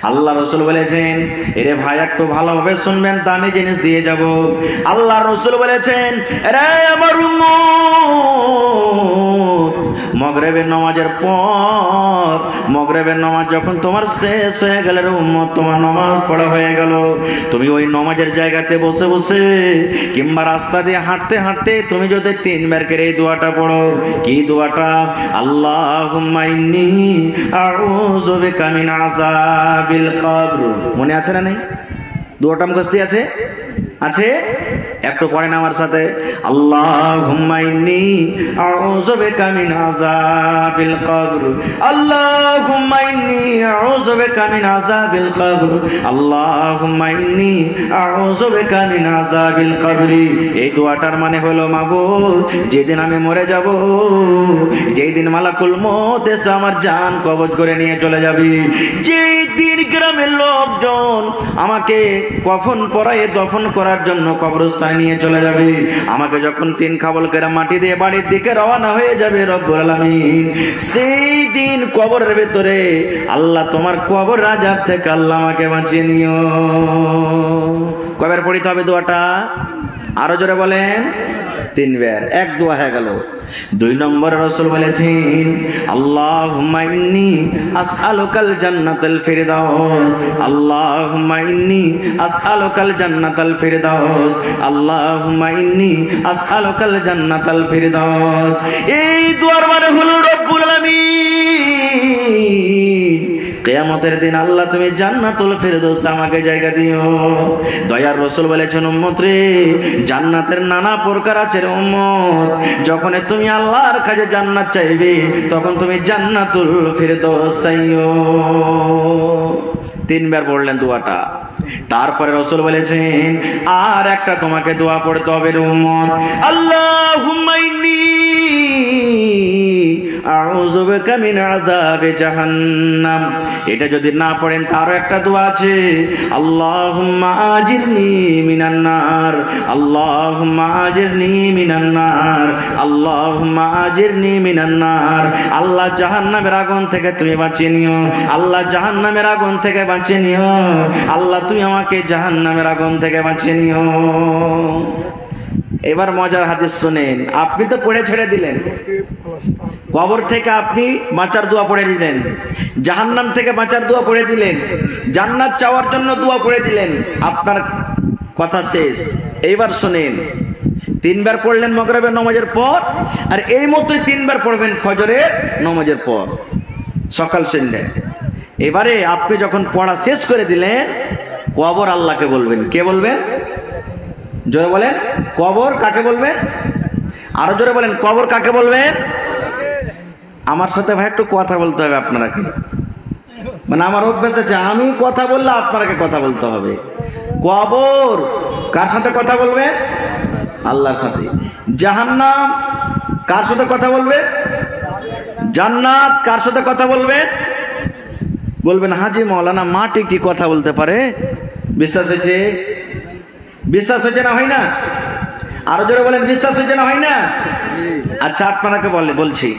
আল্লাহ রাসূল বলেছেন, এরে ভাই একটু ভালোভাবে শুনবেন, দামি জিনিস দিয়ে যাব। আল্লাহ রাসূল বলেছেন, এরে আমার উম্মত, মাগরিবের নামাজের পর, মাগরিবের নামাজ যখন তোমার শেষ হয়ে গেল রে উম্মত, তোমার নামাজ পড়া হয়ে গেল, তুমি ওই নামাজের জায়গাতে বসে বসে কিংবা রাস্তা দিয়ে হাঁটতে হাঁটতে তুমি যদি 3 বার করে এই দোয়াটা পড়ো। কি দোয়াটা? আল্লাহুম্মা ইন্নী আউযু বিকা মিন আযাবিল কবর। মনে আছে না নেই? দোয়াটা মুখস্থ আছে? আছে? একটু পড়েন আমার সাথে, আল্লাহুম্মা ইন্নী আউযু বিকা মিন আযাবিল কবর, আল্লাহুম্মা ইন্নী আউযু বিকা মিন আযাবিল কবর, আল্লাহুম্মা ইন্নী আউযু বিকা মিন আযাবিল কবর। এই দোয়াটার মানে হলো, মাবুদ, যেদিন আমি মরে যাব, যেই দিন মালাকুল মউত এসে আমার জান কবজ করে নিয়ে চলে যাবে, যেই দিন গ্রামের লোকজন আমাকে কফন পরায়ে দফন করার জন্য কবরস্থানে নিয়ে চলে যাবে, আমাকে যখন 3 খাবল করে মাটি দিয়ে বাড়ির দিকে রওনা হয়ে যাবে রব্বুল আলামিন, সেই দিন কবরের ভিতরে আল্লাহ তোমার কবর আযাব থেকে আল্লাহ আমাকে বাঁচিয়ে নিও। কয়বার পড়তে হবে দোয়াটা? আরো জোরে বলেন। 3 বার। এক দোয়া হয়ে গেল। 2 নম্বর রাসূল বলেছেন, আল্লাহুম্মা ইন্নী আসআলুকাল জান্নাতাল ফিরদাউস, আল্লাহুম্মা ইন্নী আসআলুকাল জান্নাতাল ফিরদাউস, আল্লাহুম্মা ইন্নী আসআলুকাল জান্নাতাল ফিরদাউস। এই দোয়ার মানে হলো, রব্বুল আলামিন, কিয়ামতের দিন আল্লাহ তুমি জান্নাতুল ফিরদাউস আমাকে জায়গা দিও। দয়ার রাসূল বলেছেন, উম্মত রে, জান্নাতের নানা প্রকার আছে রে উম্মত, যখন তুমি আল্লাহর কাছে জান্নাত চাইবে তখন তুমি জান্নাতুল ফিরদাউস চাইও। 3 বার পড়লেন দোয়াটা। তারপরে রাসূল বলেছেন, আর একটা তোমাকে দোয়া পড়তে হবে রে উম্মত, আল্লাহুম্মা ইন্নী আউযু বিকা মিন আযাবি জাহান্নাম। এটা যদি না পড়েন তারও একটা দোয়া আছে, আল্লাহুম্মা আজিরনি মিনান নার, আল্লাহুম্মা আজিরনি মিনান নার, আল্লাহুম্মা আজিরনি মিনান নার। আল্লাহ জাহান্নামের আগুন থেকে তুমি বাঁচিয়ে নিও, আল্লাহ জাহান্নামের আগুন থেকে বাঁচিয়ে নিও, আল্লাহ তুমি আমাকে জাহান্নামের আগুন থেকে বাঁচিয়ে নিও। এবার মজার হাদিস শুনেন। আপনি তো পড়ে ছেড়ে দিলেন, কবর থেকে আপনি বাঁচার দোয়া পড়ে দিলেন, জাহান্নাম থেকে বাঁচার দোয়া পড়ে দিলেন, জান্নাত চাওয়ার জন্য দোয়া পড়ে দিলেন, আপনার কথা শেষ। এইবার শুনেন, 3 বার পড়লেন মাগরিবের নামাজের পর, আর এই মতোই 3 বার পড়বেন ফজরের নামাজের পর, সকাল সন্ধ্যা। এবারে আপনি যখন পড়া শেষ করে দিলেন, কবর আল্লাহকে বলবেন। কে বলবেন? জোরে বলেন। কবর কাকে বলবেন? আরো জোরে বলেন, কবর কাকে বলবেন? আমার সাথে ভাই একটু কথা বলতে হবে আপনারাকে, মানে আমার অভ্যাস আছে, আমি কথা বললে আপনারাকে কথা বলতে হবে। কবর কার সাথে কথা বলবে? আল্লাহর সাথে। জাহান্নাম কার সাথে কথা বলবে? জান্নাত কার সাথে কথা বলবে? বলবেন, হাজি মাওলানা, মাটি কি কথা বলতে পারে? বিশ্বাস হয়েছে? বিশ্বাস হয়েছে না হয় না? আরো জোরে বলেন, বিশ্বাস হয়েছে না হয় না? আচ্ছা, আপনাকে বলছি,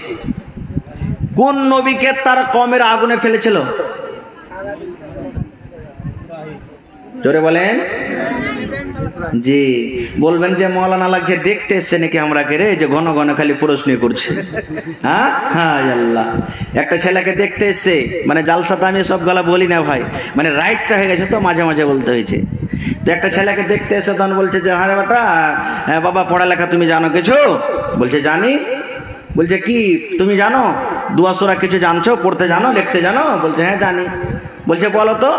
কোন নবীকে তার কওমের আগুনে ফেলেছিল? জোরে বলেন। জি। বলবেন যে মৌলানা লাগছে দেখতে এসছে নাকি আমরা কে রে, যে ঘন ঘন খালি প্রশ্ন করছে। হ্যাঁ হ্যাঁ আল্লাহ, একটা ছেলেকে দেখতে এসছে, মানে জালসাতে আমি সব গলা বলি না ভাই, মানে রাইটটা হয়ে গেছে তো মাঝে মাঝে বলতে হয়েছে। তো একটা ছেলেকে দেখতে এসে তখন বলছে যে, হ্যাঁ বেটা, হ্যাঁ বাবা, পড়ালেখা তুমি জানো কিছু? বলছে জানি। বলছে কি তুমি জানো? দুয়া সূরা কিছু জানছো? পড়তে জানো, লিখতে জানো? বলছে হ্যাঁ জানি। বলছে বলো তো।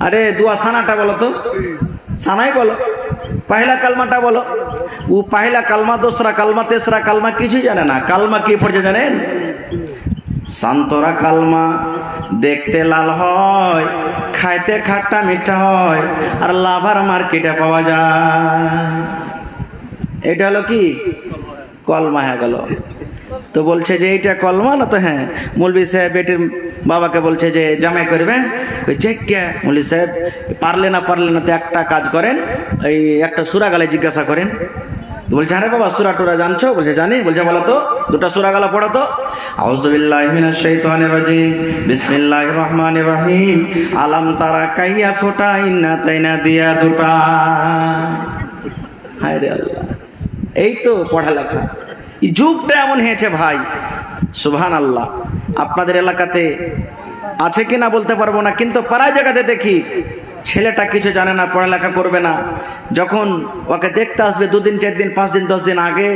আরে দুয়া সানাটা বলো তো। সানাই বলো। পহেলা কালমাটা বলো। ও পহেলা কালমা, দোসরা কালমা, তেসরা কালমা কিছুই জানে না। কালমা কি পড়ছে জানেন? শান্তরা কালমা। দেখতে লাল হয়, খাইতে খাট্টা মিঠা হয়, আর লাভার মার্কেটে পাওয়া যায়। এটা হলো কি? কলমা হয়ে গেল। তো বলছে যে এইটা কলমা না? তো হ্যাঁ। মৌলভী সাহেব বেটির বাবাকে বলছে যে জামাই করবে। মৌলভী সাহেব পারলে না তো একটা কাজ করেন, এই একটা সূরা গালে জিজ্ঞাসা করেন। বলছে আরে বাবা সূরা টুরা জানছো? বলছে জানি। বলছে বলো তো, দুটো সূরা গালা পড়ো তো। আউযু বিল্লাহি মিনাশ শাইতানির রাজিম, বিসমিল্লাহির রহমানির রহিম, আলাম তারা কাইয়া ফুটা ইন্না তাইনা দিয়া দুটা। হায় রে আল্লাহ, এই তো পড়ালেখা। এই যুগটা এমন হয়েছে ভাই, সুবহানাল্লাহ। আপনাদের এলাকাতে আছে কিনা বলতে পারবো না, কিন্তু প্রায় জায়গাতে দেখি ছেলেটা কিছু জানে না, পড়ালেখা করবে না, যখন ওকে দেখতে আসবে 2 দিন 4 দিন 5 দিন 10 দিন আগে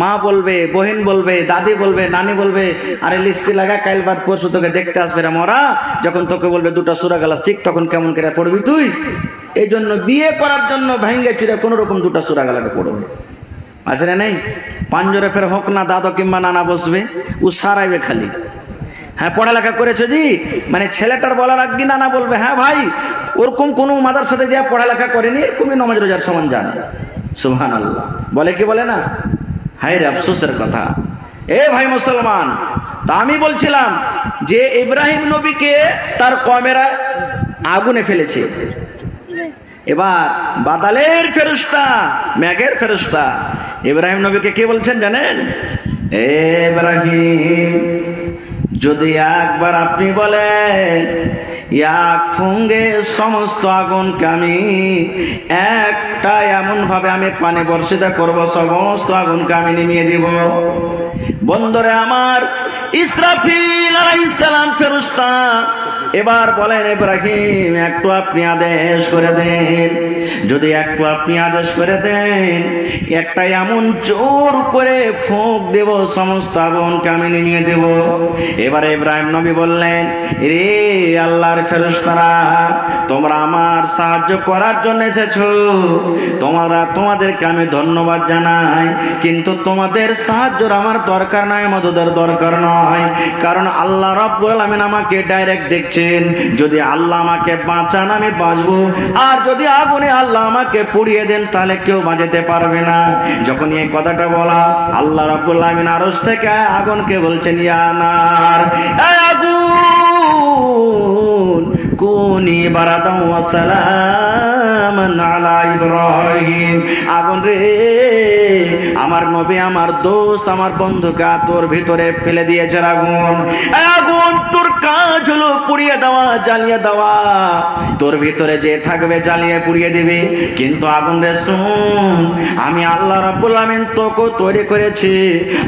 মা বলবে, বহিন বলবে, দাদি বলবে, নানি বলবে, আরে লিস্টি লাগা কাল বাদ পরশু তোকে দেখতে আসবে রে মরা। যখন তোকে বলবে দুটো সূরা গালা শিখ, তখন কেমন করে পড়বি তুই? এই জন্য বিয়ে করার জন্য ভাঙ্গে চুরে কোনো রকম দুটো সূরা গালাকে পড়বে। আছে না নেই? পাঞ্জরে ফের হোক না দাদা কিংবা নানা বসবে, ও সারাইবে খালি। হ্যাঁ পড়ালেখা করেছো জি, মানে ছেলেটার বলার আগে নানা বলবে হ্যাঁ ভাই ওরকম কোনো মাদার সাথে যে পড়ালেখা করেনি, এরকমই নামাজ রোজার সমান জানে। সুবহানাল্লাহ, বলে কি বলে না? হায় রে আফসোসের কথা। এ ভাই মুসলমান, তা আমি বলছিলাম যে ইব্রাহিম নবীকে তার কওমেরা আগুনে ফেলেছে। এবার বাদালের ফেরেশতা, মেঘের ফেরেশতা ইব্রাহিম নবীকে কি বলছেন জানেন? এ ইব্রাহিম, যদি একবার আপনি বলেন এক ফুঙ্গে সমস্ত আগুনকে আমি একটা এমন ভাবে আমি পানি বর্ষিত করব, সমস্ত আগুনকে আমি নিমিয়ে দিব। বন্ধুরে আমার, ইসরাফিল আলাইহিস সালাম ফেরেশতা এবার বলেন ইব্রাহিম একটু আপনি আদেশ করে দেন। যদি একটু আপনি আদেশ করে দেন, একটা এমন জোর করে ফুঁক দেব, সমস্ত আগুনকে আমি নিমিয়ে দেব। এবারে ইব্রাহিম নবী বললেন, রে আল্লাহর ফেরেশতারা, তোমরা আমার সাহায্য করার জন্য এসেছো, তোমাদেরকে আমি ধন্যবাদ জানাই, কিন্তু তোমাদের সাহায্যের আমার দরকার নাই, মদদের দরকার নয়। কারণ আল্লাহ রাব্বুল আলামিন আমাকে ডাইরেক্ট দেখছেন। যদি আল্লাহ আমাকে বাঁচান আমি বাঁচবো, আর যদি আগুনে আল্লাহ আমাকে পুড়িয়ে দেন তাহলে কেউ বাঁচাতে পারবে না। যখন এই কথাটা বলা, আল্লাহ রাব্বুল আলামিন আরশ থেকে আগুনকে বলছেন, ইয়া নার, এই আগুন, কুনি বারাদান ওয়া সালামান আলা ইব্রাহিম। আগুন রে, আমার নবী, আমার দোস্ত, আমার বন্ধুকে তোর ভিতরে ফেলে দিয়েছে আগুন। আগুন তোর কাজ হলো পুড়িয়ে দেওয়া, জ্বালিয়ে দেওয়া, তোর ভিতরে যে থাকবে জ্বালিয়ে পুড়িয়ে দিবে। কিন্তু আগুন রে শুন, আমি আল্লাহ রাব্বুল আমিন তোকে তৈরি করেছি,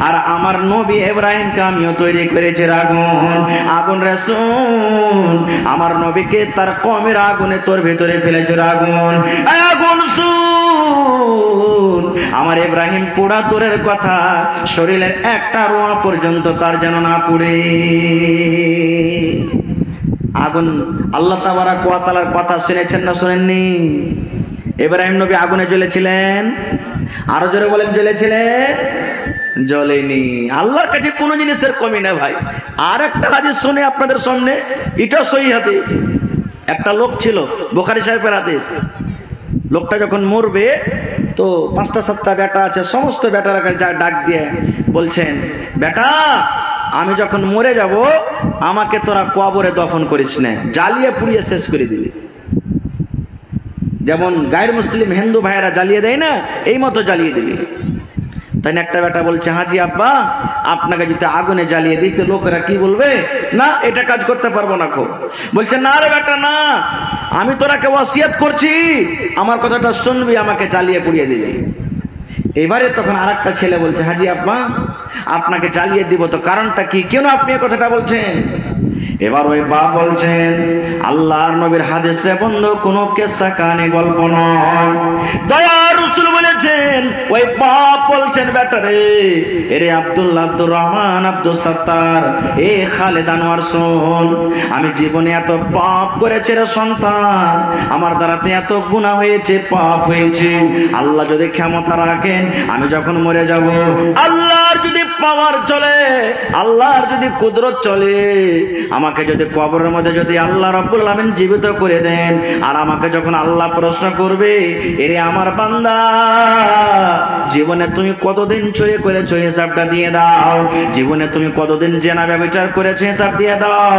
আর আমার নবী ইব্রাহিমকে আমিও তৈরি করেছি আগুন। আগুন রে শুন, আমার নবীকে তার কওমের আগুনে তোর ভিতরে ফেলেছে আগুন। আগুন শুন, আমার ইব্রাহিম পোড়া দূরের কথা, শরীরের একটা রোয়া পর্যন্ত তার যেন না পুড়ে। আগুন, আল্লাহ তাবারাক ওয়া তাআলার কথা শুনেছেন না শুনেননি? ইব্রাহিম নবী আগুনে জ্বলেছিলেন, আরো জোরে বলেন জ্বলেছিলেন? জ্বলেনি। আল্লাহর কাছে কোনো জিনিসের কমি না ভাই। আর একটা হাদিস শুনে আপনাদের সামনে, এটা সহিহ হাদিস। একটা লোক ছিল, বুখারী শরীফের হাদিস। লোকটা যখন মরবে তো 5টা 7টা বেটা আছে, সমস্ত বেটার কাছে ডাক দিয়ে বলছেন, বেটা আমি যখন মরে যাব আমাকে তোরা কবরে দফন করিস না, জ্বালিয়ে পুড়িয়ে শেষ করে দিবি। যেমন গায়ের মুসলিম হিন্দু ভাইয়েরা জ্বালিয়ে দেয় না, এই মতো জ্বালিয়ে দিবি। তাই একটা বেটা বলছে, হাজি আব্বা আপনাকে যদি আগুনে জ্বালিয়ে দিতে লোকেরা কি বলবে? না, এটা কাজ করতে পারবো না। খুব বলছে, না রে বেটা না, আমি তোরাকে ওয়াসিয়াত করছি, আমার কথাটা শুনবি, আমাকে জ্বালিয়ে পুড়িয়ে দিবি। এবারে তখন আরেকটা ছেলে বলছে, হাজি আব্বা আপনাকে জ্বালিয়ে দিব তো কারণটা কি, কেন আপনি এই কথাটা বলছেন? এবার ওই বাপ বলছেন, আল্লাহর নবীর হাদিসে বন্ধু কোনো কেসা কাহিনী গল্প নয়, দয়ার রাসূল বলেছেন। ওই বাপ বলছেন, বেটারে, এরে আব্দুল্লাহ, আব্দুর রহমান, আব্দুল সত্তার, এ খালেদ আনোয়ার শোন, আমি জীবনে এত পাপ করেছি রে সন্তান, আমার দ্বারাতে এত গুনাহ হয়েছে, পাপ হয়েছে। আল্লাহ যদি ক্ষমতা রাখেন, আমি যখন মরে যাব, আল্লাহর যদি পাওয়ার চলে, আল্লাহর যদি কুদরত চলে, আমাকে যদি কবরের মধ্যে যদি আল্লাহ রাব্বুল আলামিন জীবিত করে দেন, আর আমাকে যখন আল্লাহ প্রশ্ন করবে, এরে আমার বান্দা জীবনে তুমি কতদিন চুরি করেছো হিসাবটা দিয়ে দাও, জীবনে তুমি কতদিন জেনা ব্যভিচার করেছো হিসাব দিয়ে দাও,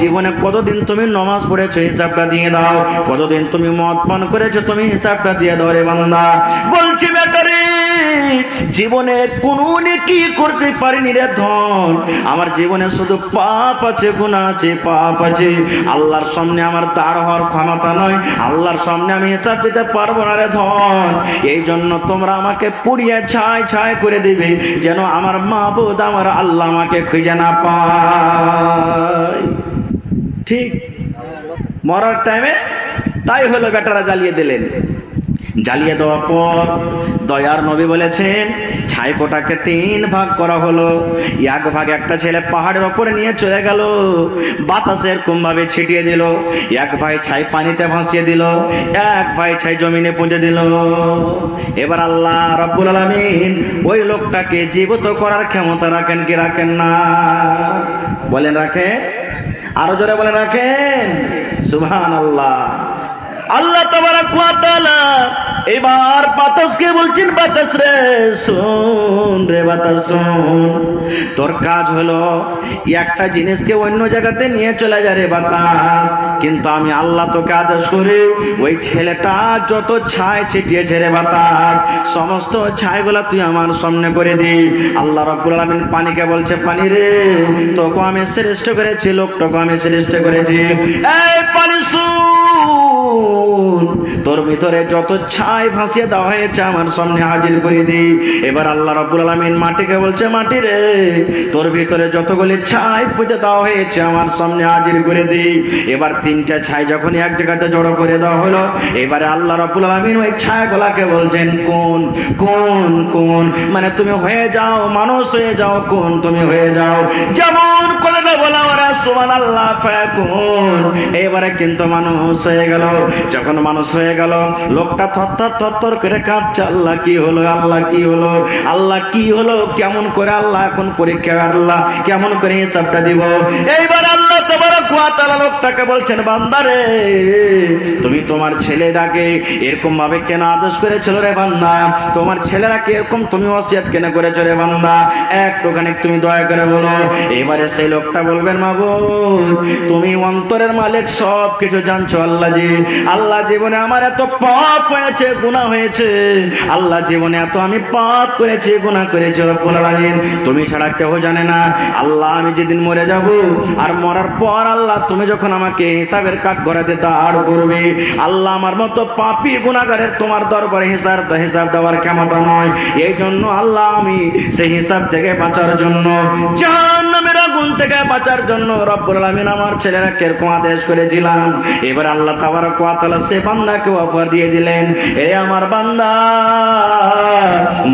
জীবনে কতদিন তুমি নামাজ পড়েছো হিসাবটা দিয়ে দাও, কতদিন তুমি মদ পান করেছো তুমি হিসাবটা দিয়ে দাও রে বান্দা। বলছি বেটারে জীবনে কোনো নেকি করতে পারিনি রে ধন, আমার জীবনে শুধু পাপ আছে, গুনাহ আছে, পাপ আছে। আল্লাহর সামনে আমার দাঁড় হওয়ার ক্ষমতা নয়, আল্লাহর সামনে আমি হিসাব দিতে পারবো না রে ধন। এই জন্য তোমরা আমাকে পুড়িয়ে ছাই ছাই করে দিবে, যেন আমার মাবুদ আমার আল্লাহ আমাকে খুঁজে না পায়। ঠিক মরার টাইমে তাই হলো, বেটারা জ্বালিয়ে দিলেন। জ্বালিয়ে দেওয়ার পর দয়ার নবী বলেছেন ছাইকোটাকে 3 ভাগ করা হলো। এক ভাগ একটা ছেলে পাহাড়ের ওপরে নিয়ে চলে গেল, বাতাসে এরকম ভাবে ছিটিয়ে দিল। এক ভাই ছাই পানিতে ভাসিয়ে দিল, এক ভাই ছাই জমিনে পুঁজে দিল। এবার আল্লাহ রাব্বুল আলামিন ওই লোকটাকে জীবিত করার ক্ষমতা রাখেন কি রাখেন না? বলেন রাখেন, আরো জোরে বলেন রাখেন। সুবহানাল্লাহ। আল্লাহ তাবারাক ওয়া তাআলা এবার বাতাসকে বলছেন, বাতাস রে শোন রে বাতাস শোন, তোর কাজ হলো একটা জিনিসকে অন্য জায়গাতে নিয়ে চলে যা রে বাতাস, কিন্তু আমি আল্লাহ তোকে আদেশ করি ওই ছেলেটা যত ছাই ছিটিয়েছে রে বাতাস, সমস্ত ছাইগুলা তুই আমার সামনে করে দি। আল্লাহ রাব্বুল আলামিন পানিকে বলছে, পানি রে তোকে আমি শ্রেষ্ঠ করেছি, লোকটাকে আমি শ্রেষ্ঠ করেছি। এই পানি তোর ভিতরে যত ছাই ভাসিয়ে দেওয়া হয়েছে আমার সামনে হাজির করে দি। এবার আল্লাহ রাব্বুল আলামিন মাটিকে বলছে, মাটি রে তোর ভিতরে যতগুলি ছাই পুঁতে দেওয়া হয়েছে আমার সামনে হাজির করে দি। এবার 3টা ছাই যখন এক জায়গাতে জড়ো করে দেওয়া হলো, এবারে আল্লাহ রাব্বুল আলামিন ওই ছায়াগুলাকে বলছেন কোন কোন কোন, মানে তুমি হয়ে যাও মানুষ হয়ে যাও, কোন তুমি হয়ে যাও। যেমন করে বলা ওরা সুবহানাল্লাহ ফায়াকুন, এবারে কিন্তু মানুষ হয়ে গেল। যখন মানুষ হয়ে গেল লোকটা থরথর থরথর করে কাঁপছে, আল্লাহ কি হলো, আল্লাহ কি হলো, আল্লাহ কি হলো, কেমন করে আল্লাহ এখন পরীক্ষা, আল্লাহ কেমন করে হিসাবটা দিব। এইবার আল্লাহ তাবারাক ওয়া তাআলা লোকটাকে বলছেন, বান্দারে তুমি তোমার ছেলেটাকে এরকম ভাবে কেন আদেশ করেছিল রে বান্দা, তোমার ছেলেরাকে এরকম তুমি ওসিয়ত কেন করেছো রে বান্দা, একটুখানি তুমি দয়া করে বলো। এবারে সেই লোকটা বলবেন, মাবুদ তুমি অন্তরের মালিক, সব কিছু জানছো আল্লাহ জি, আল্লাহ জীবনে আমার এত পাপ হয়েছে, গুনাহ হয়েছে, আল্লাহ জীবনে এত আমি পাপ করেছি, গুনাহ করেছি রব্বুল আলামিন, তুমি ছাড়া কেউ জানে না। আল্লাহ আমি যেদিন মরে যাব, আর মরার পর আল্লাহ তুমি যখন আমাকে হিসাবের কাঠগড়াতে দাঁড় করবে, আল্লাহ আমার মতো পাপী গুনাহগারের তোমার দরবারে হিসাব দেওয়ার ক্ষমতা নয়। এই জন্য আল্লাহ আমি সেই হিসাব থেকে বাঁচার জন্য, জাহান্নামের আগুন থেকে বাঁচার জন্য রব্বুল আলামিন আমার ছেলেরা কিরকম আদেশ করেছিলাম। এবার আল্লাহ তাবারাক ওয়া তাআলা সে বান্দাকে অফার দিয়ে দিলেন, এ আমার বান্দা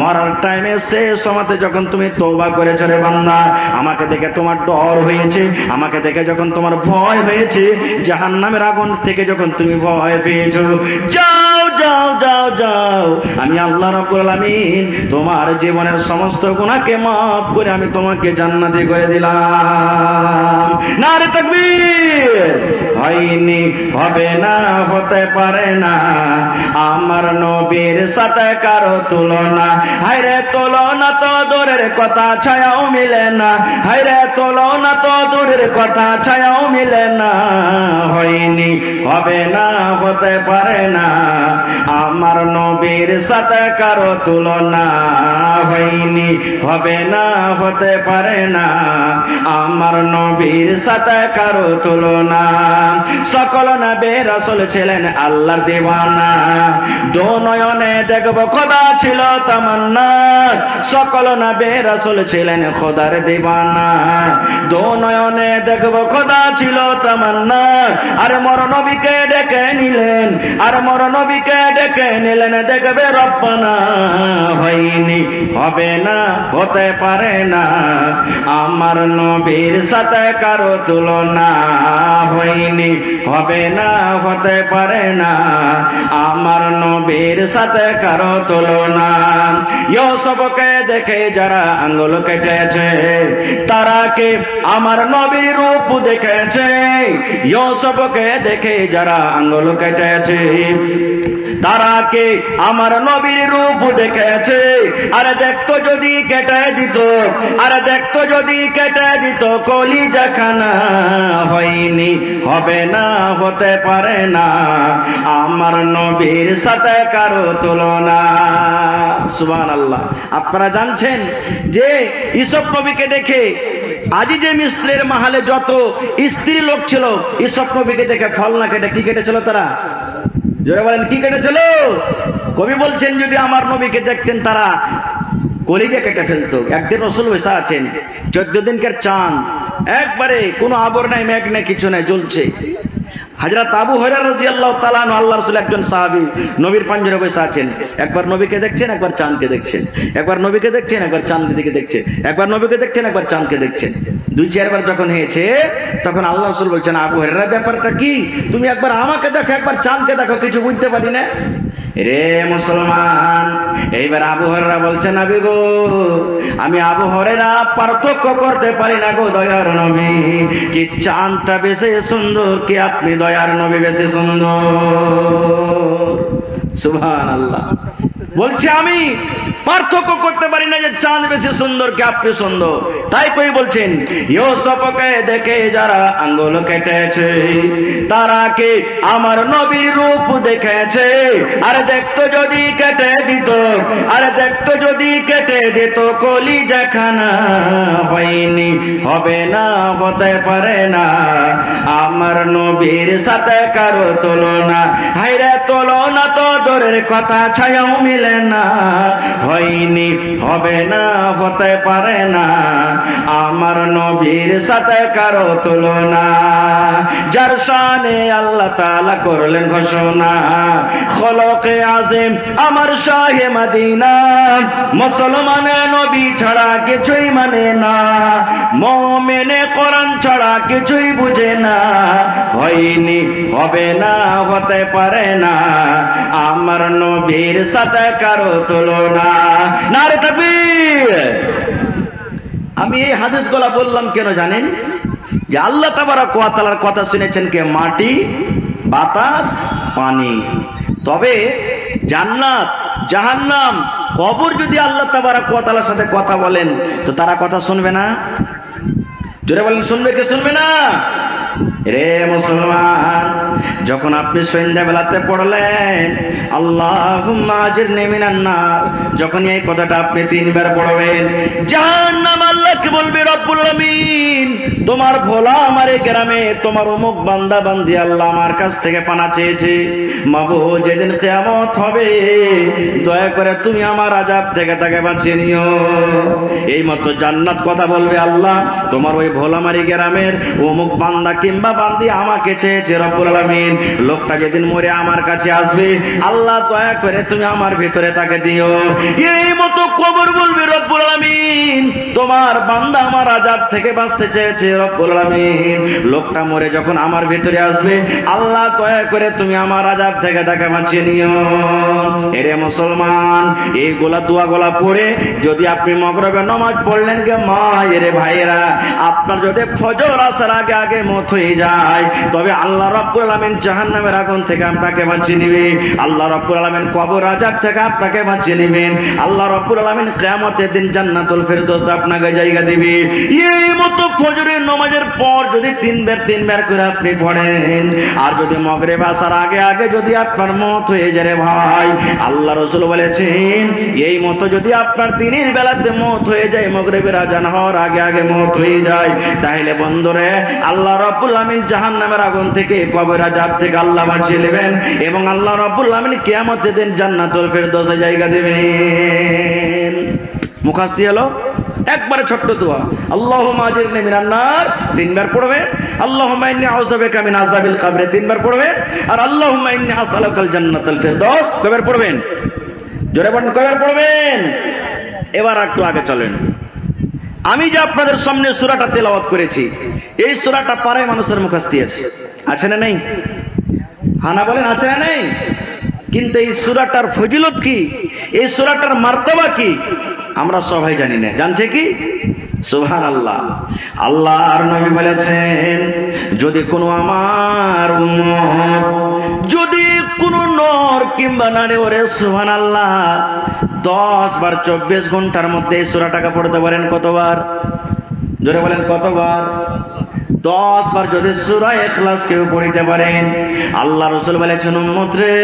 মরার টাইমে শেষ সময়তে যখন তুমি তওবা করেছো রে বান্দা, আমাকে দেখে তোমার ডর হয়েছে, আমাকে দেখে যখন তোমার ভয় হয়েছে, জাহান্নামের আগুন থেকে যখন তুমি ভয় পেয়েছো, যাও যাও যাও যাও, আমি আল্লাহ রাব্বুল আলামিন তোমার জীবনের সমস্ত গুনাহকে মাফ করে আমি তোমাকে জান্নাতি করে দিলাম। নারে তাকবীর। হয়নি, হবে না, হতে পারে না আমার নবীর সাথে কারো তুলনা, হায়রে তুলনা তো দূরের কথা, ছায়াও মিলে না, হায়রে তুলনা তো দূরের কথা, ছায়াও মিলে না। হয়নি, হবে না, হতে পারে না আমার নবীর সাথে কারো তুলনা, হয়নি, হবে না, হতে পারে না আমার নবীর সাথে কারো তুলনা। সকল নবী রাসূল ছিলেন আল্লাহর দিওয়ানা, দো নয়নে দেখব খোদা ছিল তামান্না, সকল নবী রাসূল ছিলেন খোদার দিওয়ানা, দো নয়নে দেখব খোদা ছিল তামান্না। আরে মর নবী নবীকে ডেকে নিলেন আর মর নবীকে ডেকে নিলেন, দেখবে রব্বানা হয়নি, হবে না, হতে পারে না, আমার নবীর সাথে কারো তুলনা, হয়নি, হবে না, হতে পারে না, আমার নবীর সাথে কারো তুলনা। ইউসুফকে দেখে যারা আঙ্গুল কেটেছে তারা কে আমার নবীর রূপ দেখেছে, ইউসুফকে দেখে যারা আঙ্গুল কেটেছে তারা কে আমার নবীর রূপ দেখেছে। আরে দেখতো যদি কেটে দিত, আরে দেখতো যদি কেটে দিত কলিজা খানা, হয়নি, হবে না, হতে পারে না, আমার নবীর সাথে কারো তুলনা। সুবহানাল্লাহ। আপনারা জানছেন যে ইউসুফ নবীকে দেখে আজিজে মিস্ত্রের মাহালে যত স্ত্রী লোক ছিল ইউসুফ নবীকে দেখে ফল না কেটে কি কেটেছিল তারা? জোরে বলেন কি কেটেছিল? কবি বলছেন যদি আমার নবীকে দেখতেন তারা কলিজা কেটে ফেলতো। একদিন রাসূল বসে আছেন, 14 দিনকার চাঁদ, একবারে কোনো আবর নাই, মেঘ নাই, কিছু নাই, জ্বলছে। হযরত আবু হুরায়রা রাদিয়াল্লাহু তাআলা আনহু আল্লাহর রাসূল একজন সাহাবী নবীর পাঞ্জরে বসে আছেন, একবার নবীকে দেখছেন, একবার চাঁদকে দেখছেন, একবার নবীকে দেখছেন, একবার চাঁদের দিকে দেখছেন, একবার নবীকে দেখছেন, একবার চাঁদকে দেখছেন। 2-4 বার যখন হয়েছে তখন আল্লাহ রাসূল বলছেন, আবু হুরায়রা ব্যাপারটা কি? তুমি একবার আমাকে দেখো, একবার চাঁদকে দেখো, কিছু বুঝতে পারি না। রে মুসলমান, এইবার আবু হুরায়রা বলছেন, নবী গো, আমি আবু হুরায়রা পার্থক্য করতে পারি না গো দয়ার নবী, কি চাঁদটা বেশি সুন্দর কি আপনি দয়ার নবী বেশি সুন্দর। সুবহানাল্লাহ। বলছে আমি পার্থক্য করতে পারি না যে চাঁদ বেশি সুন্দর কি আপনি সুন্দর। তাই কই বলছেন ইউসুফকে দেখে যারা আঙ্গুল কেটেছে তারা কে আমার নবীর রূপ দেখেছে। আরে দেখতো যদি কেটে দিত, আরে দেখতো যদি কেটে দিত কলিজা খানা, হয়নি, হবে না, হতে পারে না, আমার নবীর সাথে কারো তুলনা। হায়রে তুলনা তো দূরের কথা, ছায়াও মিলে না, হয়নি, হবে না, হতে পারে না, আমার নবীর সাথে কারো তুলনা। যার শানে আল্লাহ তাআলা করলেন ঘোষণা, খলকে আযম আমার শাহে মদিনা, মুসলমানে নবী ছাড়া কিছুই মানে না, মুমিনে কোরআন ছাড়া কিছুই বুঝে না, হয়নি, হবে না, হতে পারে না, আমার নবীর সাথে কারো তুলনা। নারে তাকবীর। আমি এই হাদিসগুলো বললাম কেন জানেন? যে আল্লাহ তাবারক ওয়া তাআলার কথা শুনেছেন কে? মাটি, বাতাস, পানি। তবে জান্নাত, জাহান্নাম, কবর যদি আল্লাহ তাবারক ওয়া তাআলার সাথে কথা বলেন তো তারা কথা শুনবে না? জোরে বলেন শুনবে কে শুনবে না? রে মুসলমান, যখন আপনি সন্ধ্যা বেলাতে পড়লেন আল্লাহুম্মা আজিরনি মিনান নার, যখন এই কথাটা আপনি 3 বার পড়বেন, জাহান্নাম আল্লাহকে বলবে রব্বুল আমিন তোমার ভোলা আমার এই গ্রামে তোমার অমুক বান্দা বান্দি আল্লাহ আমার কাছ থেকে পানা চেয়েছে, মাবুদ যেদিন কিয়ামত হবে দয়া করে তুমি আমার আযাব থেকে তাকে বাঁচিয়ে নিও। এই মতো জান্নাত কথা বলবে, আল্লাহ তোমার ওই ভোলামারি গ্রামের অমুক বান্দা কিংবা বান্দি আমাকে চেয়েছে রব্বুল আলামিন, লোকটা যেদিন মরে আমার কাছে আসবে আল্লাহ দয়া করে তুমি আমার ভিতরে তাকে দিও। এই মতো কবর বলবে রব্বুল আলামিন তোমার বান্দা আমার আযাব থেকে বাঁচতে চেয়েছে রব্বুল আলামিন, লোকটা মরে যখন আমার ভিতরে আসবে আল্লাহ দয়া করে তুমি আমার আযাব থেকে তাকে বাঁচিয়ে নিও। এরে মুসলমান, এইগুলা দোয়াগুলা পড়ে যদি আপনি মাগরিবের নামাজ পড়লেন গে মা, এরে ভাইরা, আপনার যদি ফজর আসার আগে আগে মত হয়ে যায় তবে আল্লাহ রাব্বুল আলামিন জাহান্নামের আগুন থেকে আপনাকে বাঁচিয়ে নেবে, আল্লাহ রাব্বুল আলামিন কবর আযাব থেকে আপনাকে বাঁচিয়ে নেবেন, আল্লাহ রাব্বুল আলামিন কিয়ামতের দিন জান্নাতুল ফেরদৌস আপনাকে জায়গা দিবে। এই মতো ফজরের নামাজের পর যদি 3 বার করে আপনি পড়েন, আর যদি মাগরিব আসার আগে আগে যদি আপনার মত হয়ে যায় রে ভাই, আল্লাহ রাসূল বলেছেন এই মতো যদি আপনার দিনের বেলাতে মত হয়ে যায়, মাগরিবের আযান হওয়ার আগে আগে মত হয়ে যায়, তাহলে বন্ধুরে আল্লাহ রাব্বুল আমিন জাহান্নামের আগুন থেকে কবর আযাব থেকে আল্লাহ বাঁচিয়ে নেবেন এবং আল্লাহ রাব্বুল আমিন কিয়ামতের দিন জান্নাতুল ফেরদৌসে জায়গা দেবেন। মুখাস্তি হলো একবারে ছোট্ট দোয়া, আল্লাহুম্মা আজিরনি মিনান নার 3 বার পড়বেন, আল্লাহুম্মা ইন্নী আউযু বিকা মিন আযাবিল কবর 3 বার পড়বেন, আর আল্লাহুম্মা ইন্নী আসআলুকাল জান্নাতাল ফিরদাউস কয়বার পড়বেন? জোরে বলেন কয়বার পড়বেন? এবার একটু আগে চলেন। আমি যে আপনাদের সামনে সূরাটা তেলাওয়াত করেছি, এই সূরাটা পাড়ায় মানুষের মুখস্থ আছে না নেই? হানা বলেন আছে না নেই? কিন্তু এই সূরাটার ফজিলত কি, এই সূরাটার মার্তবা কি আমরা সবাই জানি না। জানছে কি? সুবহানাল্লাহ। আল্লাহর নবী বলেছেন, যদি কোনো আমার উম্মত, যদি কোনো নর কিংবা নারী, ওরে সুবহানাল্লাহ, 10 বার 24 ঘন্টার মধ্যে এই সূরাটাকে পড়তে পারেন, কতবার? জোরে বলেন কতবার? 10 বার যদি সূরা ইখলাস কেউ পড়তে পারেন, আল্লাহ রাসূল বলেছেন, উম্মত রে,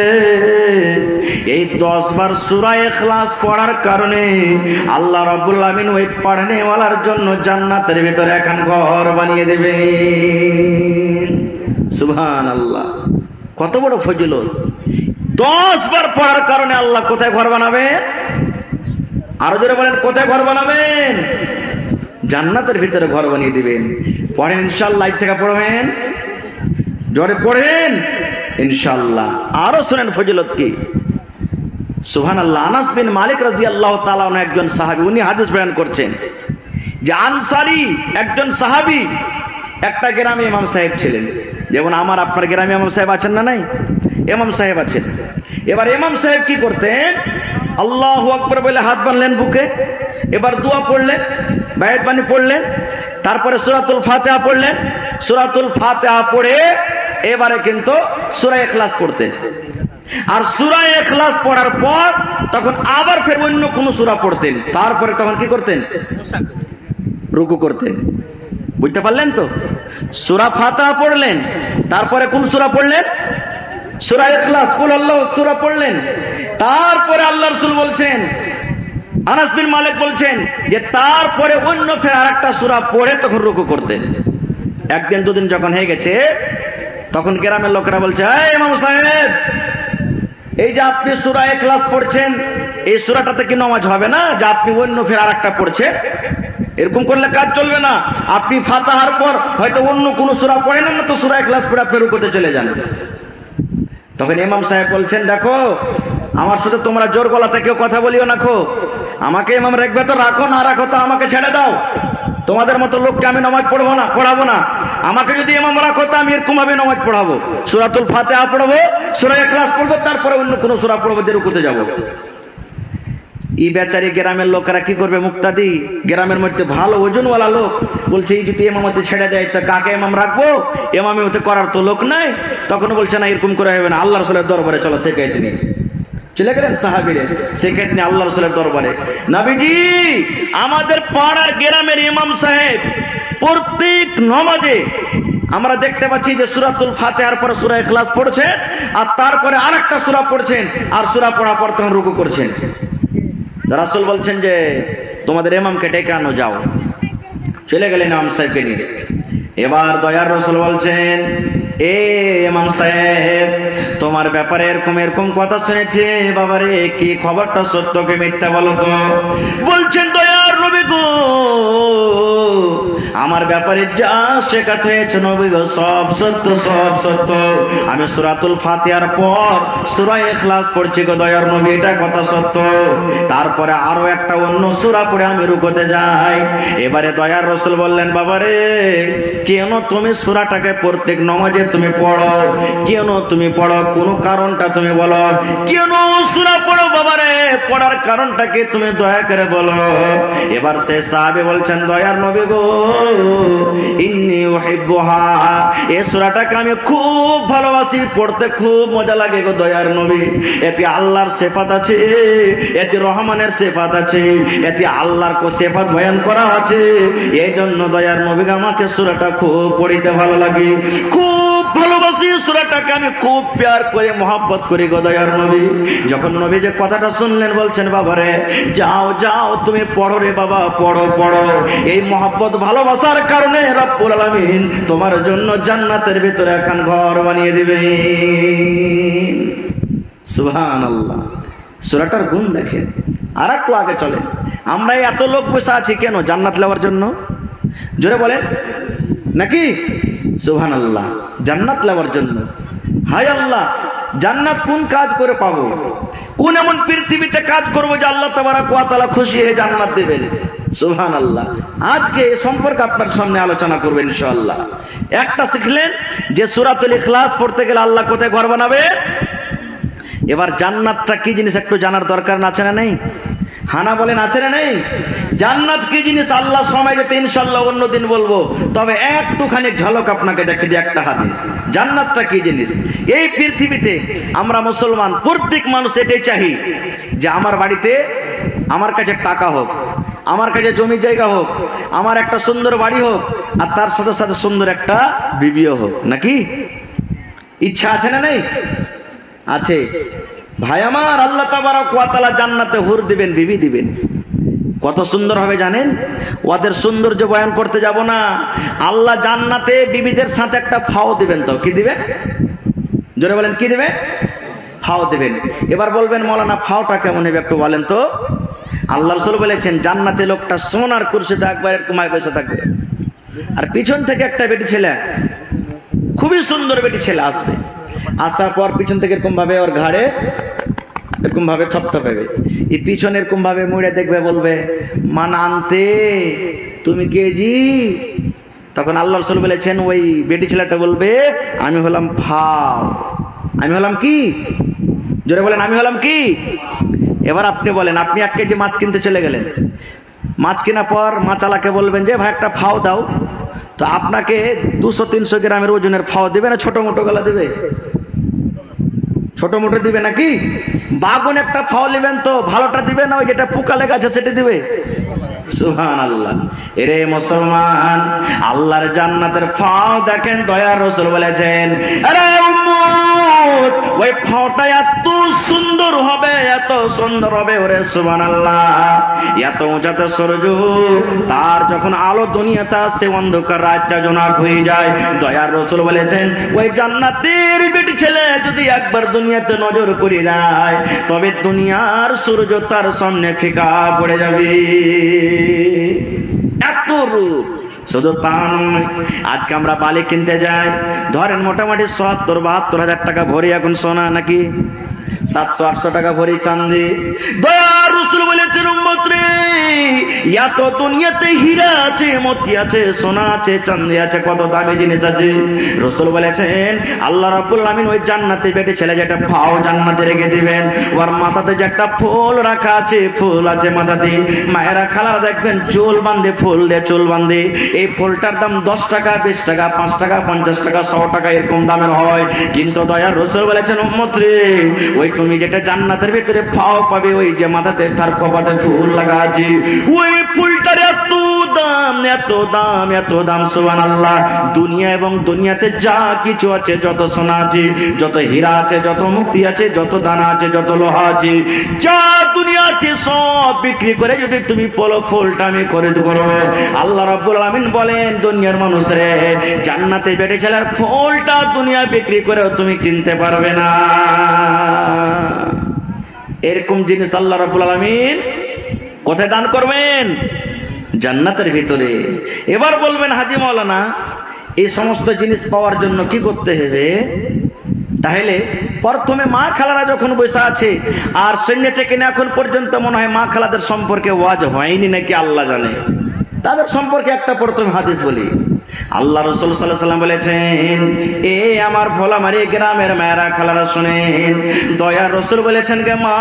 এই 10 বার সূরা ইখলাস পড়ার কারণে আল্লাহ রাব্বুল আমিন ওই পড়নেওয়ালার জন্য জান্নাতের ভিতরে এখন ঘর বানিয়ে দেবেন। সুবহানাল্লাহ, কত বড় ফজিলত! 10 বার পড়ার কারণে আল্লাহ কোথায় ঘর বানাবেন? আরো জোরে বলেন, কোথায় ঘর বানাবেন? জান্নাতের ভিতরে ঘর বানিয়ে দিবেন। পড়েন ইনশাআল্লাহ, থেকে পড়বেন, জোরে পড়েন ইনশাআল্লাহ। আরো শুনেন ফজিলত কি, সুবহানাল্লাহ। আনাস বিন মালিক রাদিয়াল্লাহু তাআলা আনহু একজন সাহাবী, উনি হাদিস বয়ান করছেন যে আনসারী একজন সাহাবী একটা গ্রামে ইমাম সাহেব ছিলেন, যেমন আমার আপনার গ্রামে ইমাম সাহেব আছেন না নাই? ইমাম সাহেব আছেন। এবার ইমাম সাহেব কি করতেন, আল্লাহু আকবার বলে হাত বাঁধলেন বুকে, এবার দোয়া পড়লেন, বায়াত বাণী পড়লেন, তারপরে সূরাতুল ফাতিহা পড়লেন, সূরাতুল ফাতিহা পড়ে এবারে কিন্তু সূরা ইখলাস পড়তেন। আর সূরা ইখলাস পড়ার পর তখন আবার ফের অন্য কোন সূরা পড়তেন, তারপরে তখন কি করতেন? রুকু করতেন। বুঝতে পারলেন তো? সূরা ফাতিহা পড়লেন, তারপরে কোন সূরা পড়লেন? সূরা ইখলাস, কুল আল্লাহু সূরা পড়লেন, তারপরে আল্লাহর রাসূল বলছেন, আনাস বিন মালিক বলছেন যে তারপরে অন্য ফের আরেকটা সূরা পড়ে তখন রুকু করতেন। একদিন দুদিন যখন হয়ে গেছে, তখন গ্রামের লোকেরা বলছে, এই ইমাম সাহেব, এই যে আপনি সূরা ইখলাস পড়ছেন, এই সূরাটাতে কি নামাজ হবে না যে আপনি অন্য ফের আরেকটা পড়ছেন? এরকম করলে কাজ চলবে না। আপনি ফাতিহার পর হয়তো অন্য কোন সূরা পড়েন না, তো সূরা ইখলাস পড়ে আপনি রুকুতে চলে যান। তখন ইমাম সাহেব বলছেন, দেখো, আমার সাথে তোমরা জোর গলাতে কেউ কথা বলিও না, আমাকে ইমাম রাখবে তো রাখো, না রাখো তো আমাকে ছেড়ে দাও। তোমাদের মতো লোককে আমি নামাজ পড়াবো না। আমাকে যদি ইমাম রাখো তো আমি এরকম ভাবে নামাজ পড়াবো, সূরাতুল ফাতিহা পড়বো, সূরা ইখলাস পড়বো, তারপরে অন্য কোন সূরা পড়বো, যে রুকুতে যাবো। এই বেচারি গ্রামের লোকেরা কি করবে? মুক্তাদি, গ্রামের মধ্যে ভালো ওজনওয়ালা লোক, বলছে এই যদি ইমামতি ছেড়ে দেয় তো কাকে ইমাম রাখবো? ইমামি হতে করার তো লোক নাই। তখন বলছে, না, এরকম করে হবে না, আল্লাহ রাসূলের দরবারে চলো। শেখাইতে নিয়ে চলে গেলেন সাহাবীরে, শেখাইতে নিয়ে আল্লাহ রাসূলের দরবারে। নবীজি, আমাদের পাড়ার গ্রামের ইমাম সাহেব প্রত্যেক নামাজে আমরা দেখতে পাচ্ছি যে সূরাতুল ফাতিহার পর সূরা ইখলাস পড়ছেন, আর তারপরে আরেকটা সূরা পড়ছেন, আর সূরা পড়ার পর তখন রুকু করছেন। রাসূল বলছেন যে তোমাদের ইমামকে ডেকে আনো, যাও। চলে গেলেন ইমাম সাহেবকে নিয়ে। এবার দয়ার রাসূল বলছেন, এ ইমাম সাহেব, তোমার ব্যাপারে এরকম কথা শুনেছি বাবারে, কি খবরটা সত্য কি মিথ্যা বলো তো? বলছেন, দয়ার নবী গো, আমার ব্যাপারে যা শেখাতে হয়েছে নবী গো, সব সত্য, সব সত্য। আমি সূরাতুল ফাতিহার পর সূরা ইখলাস পড়ছি গো দয়ার নবী, এটা কথা সত্য। তারপরে আরো একটা অন্য সূরা পড়ে আমি রুকুতে যাই। এবারে দয়ার রাসূল বললেন, বাবারে, কেন তুমি সূরাটাকে প্রত্যেক নামাজে তুমি পড়ো? কেন তুমি পড়ো? কোন কারণটা তুমি বলো, কেন সূরা পড়ো বাবারে? পড়ার কারণটা কি তুমি দয়া করে বলো। এবার সে সাহাবী বলছেন, দয়ার নবী গো, ইন্নী উহিব্বুহা, এই সূরাটাকে আমি খুব ভালোবাসি, পড়তে খুব মজা লাগে গো দয়ার নবী। এতে আল্লাহর সিফাত আছে, এতে রহমানের সিফাত আছে, এতে আল্লাহর সিফাত বয়ান করা আছে। এই জন্য দয়ার নবী আমাকে সূরাটা খুব পড়িতে ভালো লাগে, খুব ভালোবাসি সূরাটাকে, আমি খুব প্যার করে মহব্বত করি গো দয়ার নবী। যখন নবী যে কথাটা শুনলেন, বলছেন, বাবারে, যাও যাও, তুমি পড়ো রে বাবা, পড়ো পড়ো। এই মহব্বত ভালোবাসার কারণে রব্বুল আলামিন তোমার জন্য জান্নাতের ভিতরে এখন ঘর বানিয়ে দিবেন। সুবহানাল্লাহ। সূরাটার গুণ দেখেন। আর একটু আগে চলেন। আমরা এত লোক বসে আছি কেন? জান্নাত নেওয়ার জন্য। জোরে বলেন নাকি? সুবহানাল্লাহ, জান্নাত নেওয়ার জন্য। হায় আল্লাহ, জান্নাত কোন কাজ করে পাবো? কোন এমন পৃথিবীতে কাজ করবো যে আল্লাহ তাবারাক ওয়া তাআলা খুশি হয়ে জান্নাত দেবেন? সুবহানাল্লাহ। আজকে এই সম্পর্কে আপনার সামনে আলোচনা করবেন ইনশাআল্লাহ। একটা শিখলেন যে সূরাতুল ইখলাস পড়তে গেলে আল্লাহ কোথায় ঘর বানাবে। এবার জান্নাতটা কি জিনিস একটু জানার দরকার আছে না নেই? হানা বলেন আছে না নেই? জান্নাত কি জিনিস আল্লাহ সময় যেতে ইনশাআল্লাহ অন্যদিন বলবো, তবে একটুখানি ঝলক আপনাকে দেখে দিই একটা হাদিস। জান্নাতটা কি জিনিস? এই পৃথিবীতে আমরা মুসলমান প্রত্যেক মানুষ এটাই চাই যে আমার বাড়িতে আমার কাছে টাকা হোক, আমার কাছে জমি জায়গা হোক, আমার একটা সুন্দর বাড়ি হোক, আর তার সাথে সাথে সুন্দর একটা বিবিও হোক। নাকি ইচ্ছা আছে না নেই? আছে। ভাই আমার, আল্লাহ তাবারক ওয়া তাআলা জান্নাতে হুর দিবেন, বিবি দিবেন। কত সুন্দর হবে জানেন? ওদের সৌন্দর্য বয়ান করতে যাব না। আল্লাহ জান্নাতে বিবিদের সাথে একটা ফাও দিবেন। তো কি দিবেন? জোরে বলেন, কি দিবেন? ফাও দিবেন। এবার বলবেন মৌলানা ফাওটা কেমন হবে একটু বলেন তো। আল্লাহ রাসূল বলেছেন জান্নাতে লোকটা সোনার কুরসিতে একবার এরকম বসে থাকবে, আর পিছন থেকে একটা বেটি ছেলে, খুবই সুন্দর বেটি ছেলে আসবে। আসার পর পিছন থেকে এরকম ভাবে ওর ঘাড়ে এরকম ভাবে থপথপাবে, এই পিছনে এরকম ভাবে মুড়ে দেখবে, বলবে মান আনতে, তুমি কে জি? তখন আল্লাহ রাসূল বলেছেন ওই বেটি ছেলেটা বলবে আমি হলাম ফাও। আমি হলাম কি? জোরে বলেন, আমি হলাম কি? এবার আপনি বলেন, আপনি 1 কেজি মাছ কিনতে চলে গেলেন, মাছ কেনার পর মাছালাকে বলবেন যে ভাই একটা ফাও দাও, তো আপনাকে 200-300 গ্রামের ওজনের ফাও দেবে না ছোট মোটো গলা দেবে? ছোট মোটো দিবে নাকি? বাগুন একটা ফাও নেবেন তো ভালোটা দিবে না ওই যেটা পোকা লেগে আছে সেটা দিবে? সুবহানাল্লাহ। এরে মুসলমান, আল্লাহর জান্নাতের ফাও দেখেন, দয়ার রাসূল বলেছেন আরে উম্মত, ওই ফাওটা এত সুন্দর হবে, এত সুন্দর হবে, ওরে সুবহানাল্লাহ, এত উঁচাতে সূর্য, তার যখন আলো দুনিয়াতে আসে অন্ধকার রাতটা জোনাক হয়ে যায়। দয়ার রাসূল বলেছেন ওই জান্নাতের বেটি ছেলে যদি একবার দুনিয়াতে নজর করে যায়, তবে দুনিয়ার সূর্য তার সামনে ফিকা পড়ে যাবে। এত রূপ। শুধু তা নয়, আজকে আমরা বালি কিনতে যাই, ধরেন মোটামুটি 70-72 হাজার টাকা ভরি এখন সোনা, নাকি 700-800 টাকা ভরি চাঁদি। দয়ার রাসূল বলেছেন উম্মত রে, এত দুনিয়াতে হীরা আছে, মতি আছে, সোনা আছে, চাঁদি আছে, কত দামি জিনিস আছে। রাসূল বলেছেন আল্লাহ রাব্বুল আমিন ওই জান্নাতে বেটে ছেলে যেটা ফাও জান্নাতে রেখে দিবেন, ওর মাথাতে যে একটা ফুল রাখা আছে, ফুল আছে মাথাতে, মায়েরা খালারা দেখবেন চুল বাঁধে, ফুল দিয়ে চুল বাঁধে। এই ফুলটার দাম 10 টাকা, 20 টাকা, 5 টাকা, 50 টাকা, 100 টাকা এরকম দামের হয়। কিন্তু দয়ার রাসূল বলেছেন উম্মত রে, ওই তুমি যেটা জান্নাতের ভিতরে ফাও পাবে, ওই যে মাথাতে তার কপালে ফুল লাগা আছে, ওই ফুলটার এত দাম, এত দাম, এত দাম। সুবহানাল্লাহ। দুনিয়া এবং দুনিয়াতে যা কিছু আছে, যত সোনা আছে, যত হীরা আছে, যত মুক্তি আছে, যত দানা আছে, যত লোহা আছে, যা দুনিয়াতে সব বিক্রি করে যদি তুমি বলো ফুলটা আমি করে দেব, আল্লাহ রাব্বুল আমিন বলেন দুনিয়ার মানুষ রে, জান্নাতে বেটে ছেলের ফুলটা দুনিয়া বিক্রি করেও তুমি কিনতে পারবে না। এরকম জিনিস আল্লাহ রাব্বুল আলামিন কোথায় দান করবেন? জান্নাতের ভিতরে। এবার বলবেন হাজী মাওলানা এই সমস্ত জিনিস পাওয়ার জন্য কি করতে হবে? তাহলে প্রথমে মা খালারা যখন বসে আছে, আর সৈন্য থেকে এখন পর্যন্ত মনে হয় মা খালাদের সম্পর্কে ওয়াজ হয়নি নাকি আল্লাহ জানে, তাদের সম্পর্কে একটা প্রথম হাদিস বলি। আল্লাহ রাসূল সাল্লাল্লাহু আলাইহি ওয়াসাল্লাম বলেছেন, এ আমার ভোলামারি গ্রামের মায়েরা খালারা শুনেন, দয়ার রাসূল বলেছেন গে মা,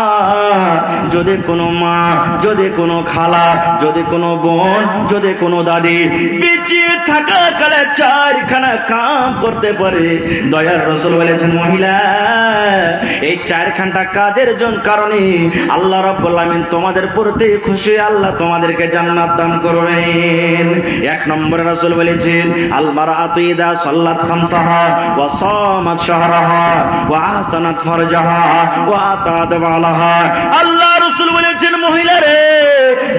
যদি কোনো মা, যদি কোনো খালা, যদি কোনো বোন, যদি কোনো দাদি বেঁচে থাকা কালে 4খানা কাম করতে পারে, দয়ার রাসূল বলেছেন মহিলা এই 4খানটা কাজের জন্য কারণে আল্লাহ রাব্বুল আমিন তোমাদের প্রতি খুশি, আল্লাহ তোমাদেরকে জান্নাত দান করবেন। 1 নম্বরে রাসূল বলেছেন আল মারআতু ইযা সাল্লাত খামসাহা ওয়া সামাত শাহরাহা ওয়া আহসানাত ফারজাহা ওয়া আতাত বালাহা। আল্লাহ রাসূল বলেছেন মহিলা রে,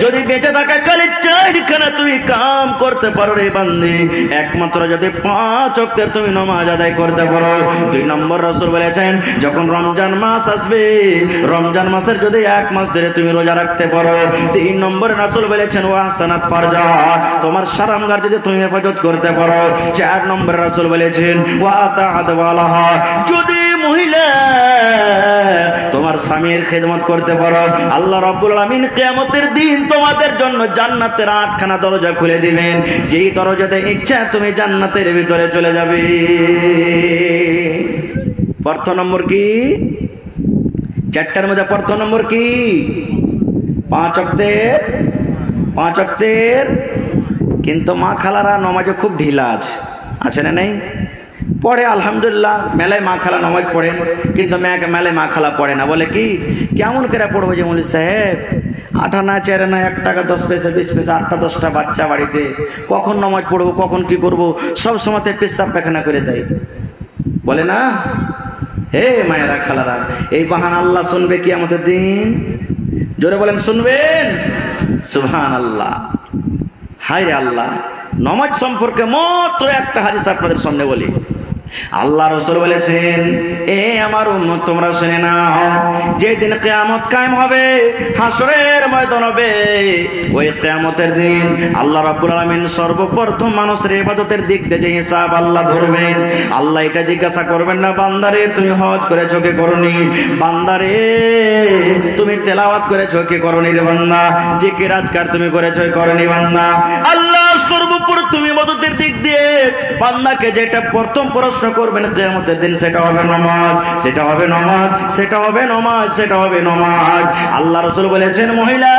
যদি বেঁচে থাকা কালে 4খানা তুমি কাম করতে পারো রে বান্দি, একমাত্র যদি 5 ওয়াক্তের তুমি নামাজ আদায় করতে পারো। 2 নম্বর রাসূল বলেছেন যখন রমজান মাস আসবে, রমজান মাসের যদি 1 মাস ধরে তুমি রোজা রাখতে পারো। 3 নম্বর রাসূল বলেছেন ওয়াহসানাত ফারজা, তোমার শারমগার যদি তুমি হেফাজত করতে পারো। 4 নম্বর রাসূল বলেছেন ওয়াতাআত ওয়ালাহা, যদি মহিলা তোমার স্বামীর খেদমত করতে পারো, আল্লাহ রাব্বুল আলামিন কিয়ামতের দিন তোমাদের জন্য জান্নাতের 8খানা দরজা খুলে দিবেন, যেই দরজাতে ইচ্ছা তুমি জান্নাতের ভিতরে চলে যাবে। প্রথম নম্বর কি? 4টার মধ্যে প্রথম নম্বর কি? 5 ওয়াক্তের। কিন্তু মা খালারা নামাজে খুব ঢিলা আছে না নেই? পড়ে আলহামদুলিল্লাহ, মেলায় মা খালা নামাজ পড়েন, কিন্তু মেলায় মা খালা পড়ে না। বলে কি কেমন করে পড়বো? যে মৌলভী সাহেব 8 আনা 4 আনা 1 টাকা 10 পয়সা 20 পয়সা, 8টা 10টা বাচ্চা বাড়িতে, কখন নামাজ পড়বো, কখন কি করব, সব সময়তে পেশাব পায়খানা করে দেয়। বলে না? হে মায়েরা খালারা, এই বাহানা আল্লাহ শুনবে কিয়ামতের দিন। জোরে বলেন শুনবেন? সুবহানাল্লাহ। হায় রে আল্লাহ, নামাজ সম্পর্কে মাত্র একটা হাদিস আপনাদের সামনে বলি। আল্লাহ রাসূল বলেছেন, এ আমার উম্মত তোমরা শুনে নাও, যেদিন কিয়ামত কায়েম হবে, হাসরের ময়দান হবে, ওই কিয়ামতের দিন আল্লাহ রাব্বুল আলামিন সর্বপ্রথম মানুষের ইবাদতের দিক দিয়ে যে হিসাব আল্লাহ ধরবেন, আল্লাহ এটা জিজ্ঞাসা করবেন না বান্দারে তুমি হজ করেছো কি করনি, বান্দারে তুমি তেলাওয়াত করেছো কি করনি রে বান্দা, জিকির আজকার তুমি করেছো কি করনি বান্দা। আল্লাহ সর্বপ্রথম ইবাদতের দিক দিয়ে বান্দাকে যেটা প্রথম প্রশ্ন করবেন কিয়ামতের দিন, সেটা হবে নামাজ, সেটা হবে নামাজ, সেটা হবে নামাজ, সেটা হবে নামাজ। আল্লাহ রাসূল বলেছেন মহিলা,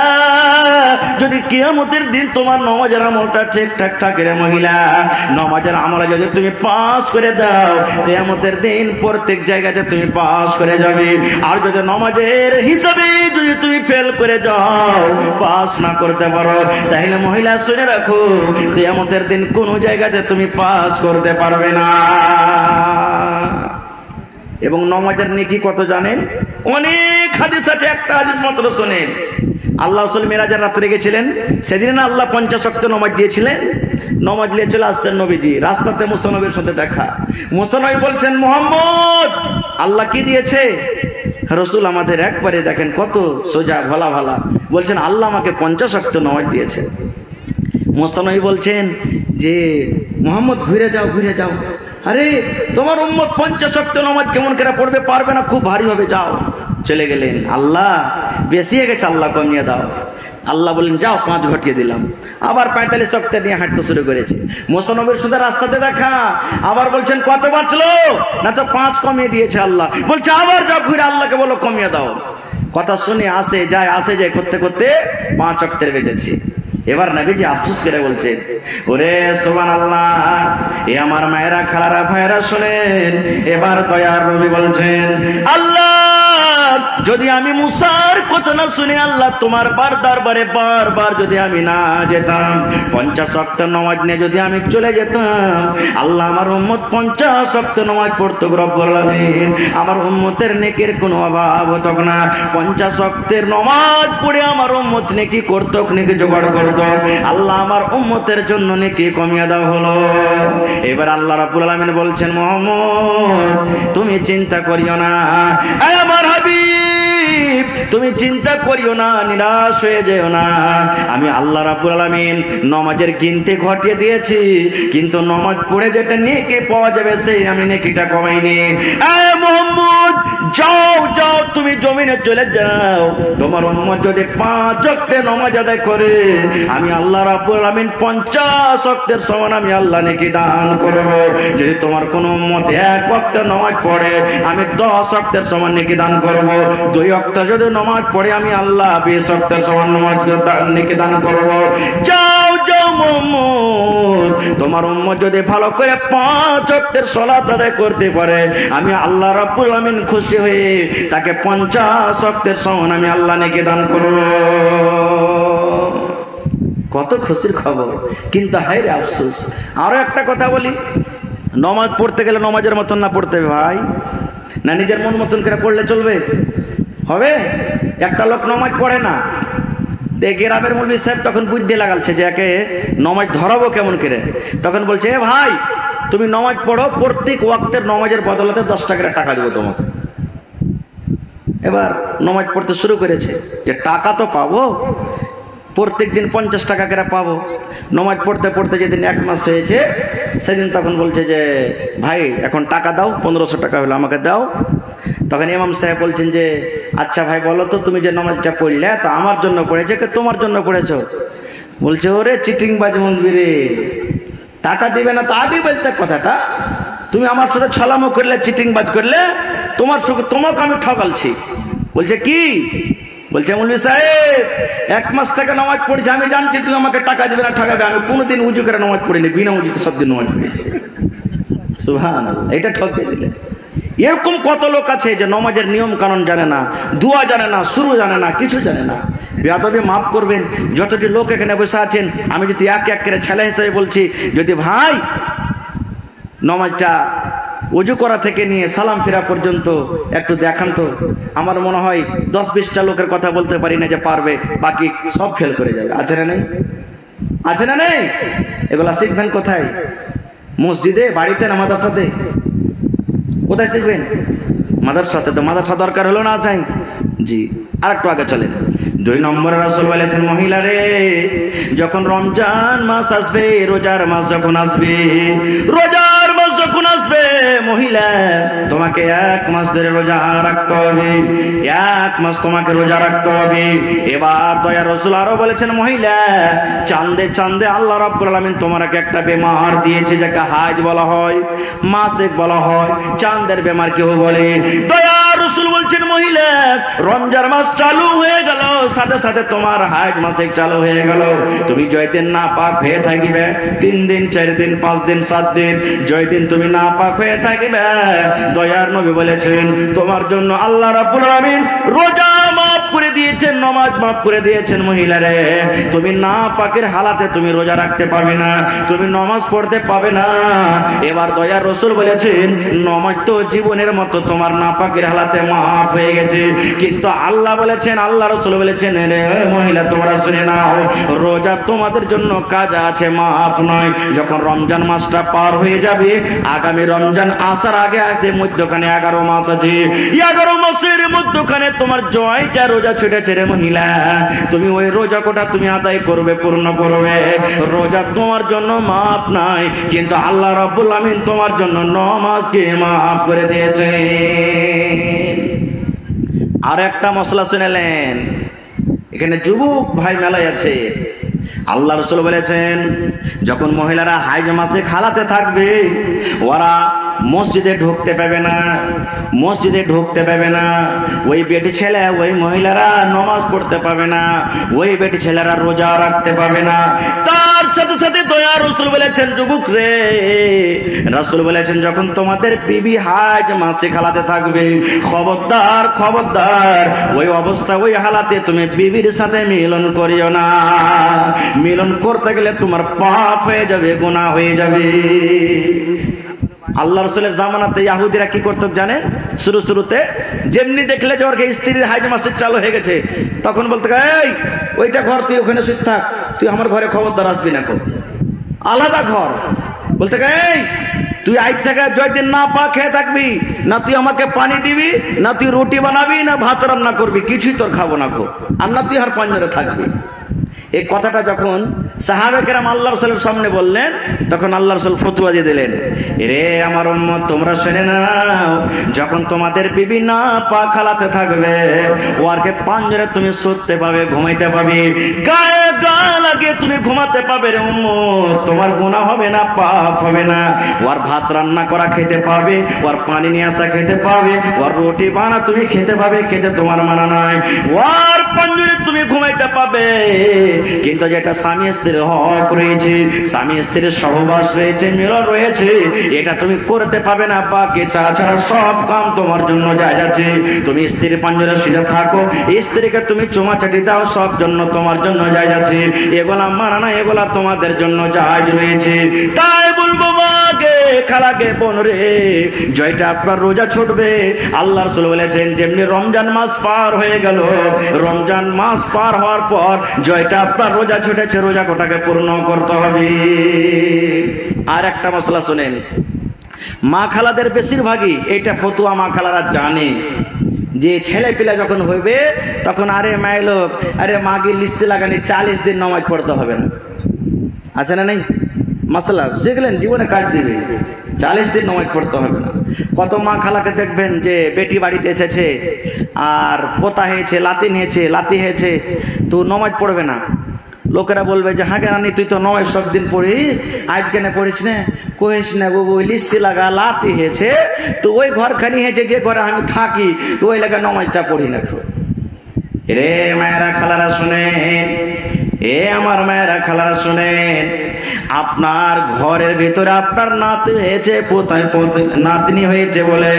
যদি কিয়ামতের দিন তোমার নামাজের আমলটা ঠিকঠাক থাকে রে মহিলা, নামাজের আমলে যদি তুমি পাস করে দাও, কিয়ামতের দিন প্রত্যেক জায়গাতে তুমি পাস করে যাবে। আর যদি নামাজের হিসাবে যদি তুমি ফেল করে যাও, পাস না করতে পারো, তাহলে মহিলা শুনে রাখো, কিয়ামতের দিন কোনো জায়গাতে তুমি পাস করতে পারবে না। এবং নামাজের নেকি কত জানেন? অনেক হাদিস আছে, একটা হাদিস মাত্র শুনেন। আল্লাহ রাসূল মেরাজের রাত্রে গেছিলেন, সেদিন না আল্লাহ 50 ওয়াক্ত নামাজ দিয়েছিলেন। নামাজ নিয়ে চলে আসছেন নবীজি, রাস্তাতে মুসা নবীর সাথে দেখা। মুসা নবী বলছেন মুহাম্মদ আল্লাহ কি দিয়েছে? রাসূল আমাদের একবারে দেখেন কত সোজা ভালা ভালা, বলছেন আল্লাহ আমাকে 50 ওয়াক্ত নামাজ দিয়েছে। মুসা নবী বলছেন যে মুহাম্মদ ঘুরে যাও, ঘুরে যাও। আরে তোমার উম্মত 50 ওয়াক্ত নামাজ কেমন করে পড়বে, পারবে না, খুব ভারী হবে, যাও। চলে গেলেন। আল্লাহ বেশি হয়ে গেছে, আল্লাহ কমিয়ে দাও। আল্লাহ বলেন যাও, 5 ঘটিয়ে দিলাম। আবার 45 ওয়াক্ত নিয়ে হাঁটতে শুরু করেছে। মুসা নবীর সাথে রাস্তাতে দেখা, আবার বলছেন কত বাঁচলো, না তো 5 কমিয়ে দিয়েছে আল্লাহ। বলছে আবার যাও, ঘুরে আল্লাহকে বলো কমিয়ে দাও। কথা শুনে আসে যায় করতে করতে 5 ওয়াক্তের বেজেছে। এবার নবীজি আফসোস করে বলছেন, ওরে সুবহানাল্লাহ, এ আমার মায়েরা খালারা ভাইরা শুনেন। এবার দয়ার নবী বলছেন, আল্লাহ যদি আমি মুসার কথা না শুনে আল্লাহ তোমার দরবারে বারবার যদি আমি না যেতাম, 50 ওয়াক্ত নামাজ নিয়ে যদি আমি চলে যেতাম, আল্লাহ আমার উম্মত 50 ওয়াক্ত নামাজ পড়তো রব্বুল আলামিন, আমার উম্মতের নেকির কোনো অভাব হতো না। 50 ওয়াক্তের নামাজ পড়ে আমার উম্মত নেকি করতো, নেকি জোগাড় করতো। আল্লাহ আমার উম্মতের জন্য নেকি কমিয়ে দেওয়া হলো। এবার আল্লাহ রাব্বুল আলামিন বলছেন, মুহাম্মদ তুমি চিন্তা করিও না, আমার হাবিব তুমি চিন্তা করিও না, নিরাশ হয়ে যেও না। আমি আল্লাহ রাব্বুল আলামিন নামাজের গিনতি ঘটিয়ে দিয়েছি, কিন্তু নামাজ পড়ে যেটা নেকি পাওয়া যাবে সেই আমি নেকিটা কমাইনি। এ মুহাম্মদ যাও যাও, তুমি জমিনে চলে যাও, তোমার উম্মত যদি 5 ওয়াক্তের নামাজ আদায় করে, আমি আল্লাহ রাব্বুল আলামিন 50 ওয়াক্তের সমান আমি আল্লাহ নেকি দান করব। যদি তোমার কোন উম্মত 1 ওয়াক্ত নামাজ পড়ে, আমি 10 ওয়াক্তের সমান নেকি দান করব। 2 ওয়াক্ত যদি নামাজ পড়ে, আমি আল্লাহ 20 ওয়াক্তের সমান নামাজ নেকি দান করব। যাও যাও মুহাম্মদ, তোমার উম্মত যদি ভালো করে 5 ওয়াক্তের সালাত আদায় করতে পারে, আমি আল্লাহ রাব্বুল আলামিন খুশি হয়ে তাকে 50 ওয়াক্তের সমান আমি আল্লাহ নেকি দান করব। কত খুশির খবর। কিন্তু হায় রে আফসোস। আরো একটা কথা বলি, নামাজ পড়তে গেলে নামাজের মতন না পড়তে হবে ভাই, না নিজের মন মতন করে পড়লে চলবে? হবে? একটা লোক নমাজ পড়ে না, গ্রামের মৌলভী সাহেব তখন বুদ্ধি লাগালছে যে একে নমাজ ধরাবো কেমন করে। তখন বলছে, এ ভাই তুমি নমাজ পড়ো, প্রত্যেক ওয়াক্তের নমাজের বদলাতে 10 টাকা দেবো তোমাকে। এবার নমাজ পড়তে শুরু করেছে, যে টাকা তো পাবো, প্রত্যেক দিন 50 টাকা করে পাবো। নমাজ পড়তে পড়তে যেদিন 1 মাস হয়েছে, সেদিন তখন বলছে যে ভাই এখন টাকা দাও, 1500 টাকা হলো আমাকে দাও। তখন ইমাম সাহেব বলছেন যে আচ্ছা ভাই বলো তো, তুমি যে নমাজটা পড়লে তো আমার জন্য পড়েছে কি তোমার জন্য পড়েছো? বলছে, ওরে চিটিংবাজ মৌলবি রে, টাকা দিবে না তো আগে বলতে কথাটা, তুমি আমার সাথে ছলামো করলে, চিটিংবাজ করলে, তোমাকে আমি ঠকালছি। বলছে কি? বলছে মৌলভী সাহেব 1 মাস থেকে নামাজ পড়ছি, আমি জানছি তুমি আমাকে টাকা দিবে না, ঠকাবে। আমি কোনোদিন উজু করে নামাজ পড়িনি, বিনা উজুতে সব দিন নামাজ পড়েছি। সুবহানাল্লাহ, এটা ঠকে দিলে। এরকম কত লোক আছে যে নমাজের নিয়ম কানুন জানে না, দোয়া জানে না, শুরু জানে না, কিছু জানে না। বেয়াদবি মাফ করবেন, যতটি লোক এখানে বসে আছেন, আমি যদি এক এক করে ছেলে হিসেবে বলছি, যদি ভাই নমাজটা উজু করা থেকে নিয়ে সালাম ফেরা পর্যন্ত একটু দেখান তো, আমার মনে হয় 10-20টা লোকের কথা বলতে পারি না যে পারবে, বাকি সব ফেল করে যাবে। আছে না নেই? আছে না নেই? এগুলা শিখবেন কোথায়? মসজিদে, বাড়িতে না মাদ্রাসাতে? কোথায় শিখবেন? মাদ্রাসাতে। তো মাদ্রাসা দরকার হলো না? চাই জি। আর একটু আগে চলেন। 2 নম্বরে রাসূল বলেছেন, মহিলা রে যখন রমজান মাস আসবে, রোজার মাস যখন আসবে, রোজার মাস যখন আসবে, মহিলা তোমাকে 1 মাস ধরে রোজা রাখতে হবে, 1 মাস তোমাকে রোজা রাখতে হবে। এবার দয়া রাসূল আরো বলেছেন, মহিলা চাঁদে চাঁদে আল্লাহ রাব্বুল আলামিন তোমাকে একটা বেমার দিয়েছে, যাকে হাজ বলা হয়, মাসিক বলা হয়, চাঁদের বেমার কেউ বলে। দয়া রাসূল বলছেন, মহিলা রমজান মাস চালু হয়ে গেল, সাথে সাথে তোমার হাজ মাসিক চালু হয়ে গেল, তুমি জয়দিন না পাক হয়ে থাকিবে, 3 দিন 4 দিন 5 দিন 7 দিন জয়দিন তুমি না পাক হয়ে থাকিবে। দয়ার নবী বলেছেন, তোমার জন্য আল্লাহ রাব্বুল আলামিন রোজা মাফ করে দিয়েছেন, নামাজ মাফ করে দিয়েছেন। মহিলারে তুমি না পাকের হালাতে তুমি রোজা রাখতে পারবে না, তুমি নামাজ পড়তে পাবে না। এবার দয়ার রাসূল বলেছেন, নামাজ তো জীবনের মতো তোমার না পাকের হালাতে মাফ হয়ে গেছে, কিন্তু আল্লাহ বলেছেন, আল্লাহ রাসূল বলেছেন, রে মহিলা তোমরা শুনে নাও, রোজা তোমাদের জন্য কাজ আছে, মাফ নয়। যখন রমজান মাসটা পার হয়ে যাবে, আগামী রমজান আসার আগে আছে মধ্যখানে 11 মাস আছে, 11 মাসের মধ্যখানে তোমার জয়টা রোজা ছুটেছে রে মহিলা, তুমি ওই রোজা কোটা তুমি আদায় করবে, পূর্ণ করবে। রোজা তোমার জন্য মাফ নাই, কিন্তু আল্লাহ রাব্বুল আমিন তোমার জন্য নামাজকে মাফ করে দিয়েছে। আর একটা মশলা শুনেলেন, এখানে যুবক ভাই মেলায় আছে। আল্লাহ রাসূল বলেছেন, যখন মহিলারা হাইজ মাসে খালাতে থাকবে, ওরা মসজিদে ঢুকতে পাবে না, মসজিদে ঢুকতে পাবে না। ওই বেটি ছেলে, ওই মহিলারা নামাজ পড়তে পাবে না, ওই বেটি ছেলেরা রোজা রাখতে পাবে না। তার সাথে সাথে দয়া রাসূল বলেছেন, যুবক রে, রাসূল বলেছেন, যখন তোমাদের বিবি হাজ মাসে খালাতে থাকবে, খবরদার খবরদার ওই অবস্থা, ওই হালাতে তুমি বিবির সাথে মিলন করিও না। মিলন করতে গেলে তোমার পাপ হয়ে যাবে, গুনাহ হয়ে যাবে। আল্লাহ রাসূলের জামানাতে ইহুদিরা কি করত জানেন? শুরুতে যেমনি দেখলে যে ওর স্ত্রীর হাইজ মাসিক চালু হয়ে গেছে, তখন বলতে, এই ওইটা ঘর, তুই ওখানে শুয়ে থাক, তুই আমার ঘরে খবরদার আসবি না, আলাদা ঘর। বলতে, এই তুই আজ থেকে জয়দিন না পাক খেয়ে থাকবি না, তুই আমাকে পানি দিবি না, তুই রুটি বানাবি না, ভাত রান্না করবি, কিছুই তোর খাবো না, আর না তুই আর পাঞ্জরে থাকবি। এই কথাটা যখন সাহাবে কেরাম আল্লাহ রাসূলের সামনে বললেন, তখন আল্লাহ রাসূল ফতোয়া দিয়ে দিলেন, রে আমার উম্মত তোমরা শুনে নাও, যখন তোমাদের বিবি না পাক হালাতে থাকবে, ওরকে পাঞ্জরে তুমি শুতে পাবে, ঘুমাইতে পাবে, গায়ে গা লাগিয়ে তুমি ঘুমাতে পাবে রে উম্মত, তোমার গুনাহ হবে না, পাপ হবে না। ওর ভাত রান্না করা খেতে পাবে, ওর পানি নিয়ে আসা খেতে পাবে, ওর রুটি বানা তুমি খেতে পাবে, খেতে তোমার মানা নাই, ওর পাঞ্জরে তুমি ঘুমাইতে পাবে। কিন্তু যেটা স্বামী স্ত্রীর হক রয়েছে, স্বামী স্ত্রীর সহবাস রয়েছে, মিলন রয়েছে, এটা তুমি করতে পাবে না। বাকি ছাড়া সব কাম তোমার জন্য জায়েজ আছে। তুমি স্ত্রীর পাঞ্জরে শুয়ে থাকো, স্ত্রীকে তুমি চুমাচাটি দাও, সব জন্য তোমার জন্য জায়েজ আছে। এগুলা মানা না, এগুলা তোমাদের জন্য জায়েজ রয়েছে। তাই বলবো মাকে, খালাকে, বোন রে, জয়টা আপনার রোজা ছুটবে। আল্লাহ রাসূল বলেছেন যেমনি রমজান মাস পার হয়ে গেল, রমজান মাস পার হওয়ার পর জয়টা আপনার রোজা ছুটেছে, রোজা কোটাকে পূর্ণ করতে হবে। আর একটা মশলা শুনেন, মা খালাদের বেশিরভাগই এইটা ফতুয়া মা খালারা জানে যে ছেলে পিলা যখন হইবে তখন আরে মায়ের লোক, আরে মাগি লিস্টে লাগানি 40 দিন নামাজ পড়তে হবে না, আছে না নেই মাসালা, শিখলেন জীবনে কাজ দিবে, 40 দিন নামাজ পড়তে হবে না। কত মা খালাকে দেখবেন যে বেটি বাড়িতে এসেছে আর পোতা হয়েছে, লাতি হয়েছে, তো নামাজ পড়বে না। লোকেরা বলবে যে হ্যাঁ রানী তুই তো নামাজ সব দিন পড়িস, আজ কেন পড়িস না? কহিস না বাবু, ওই লিস্টি লাগা লাতি হয়েছে, তো ওই ঘরখানি হয়েছে যে ঘরে আমি থাকি, তো ওই লাগা নামাজটা পড়ি না। রে মায়েরা খালারা শুনেন, এ আমার মায়েরা খালারা শুনেন, আপনার ঘরের ভিতরে আপনার নাতি হয়েছে, নাতনি হয়েছে বলে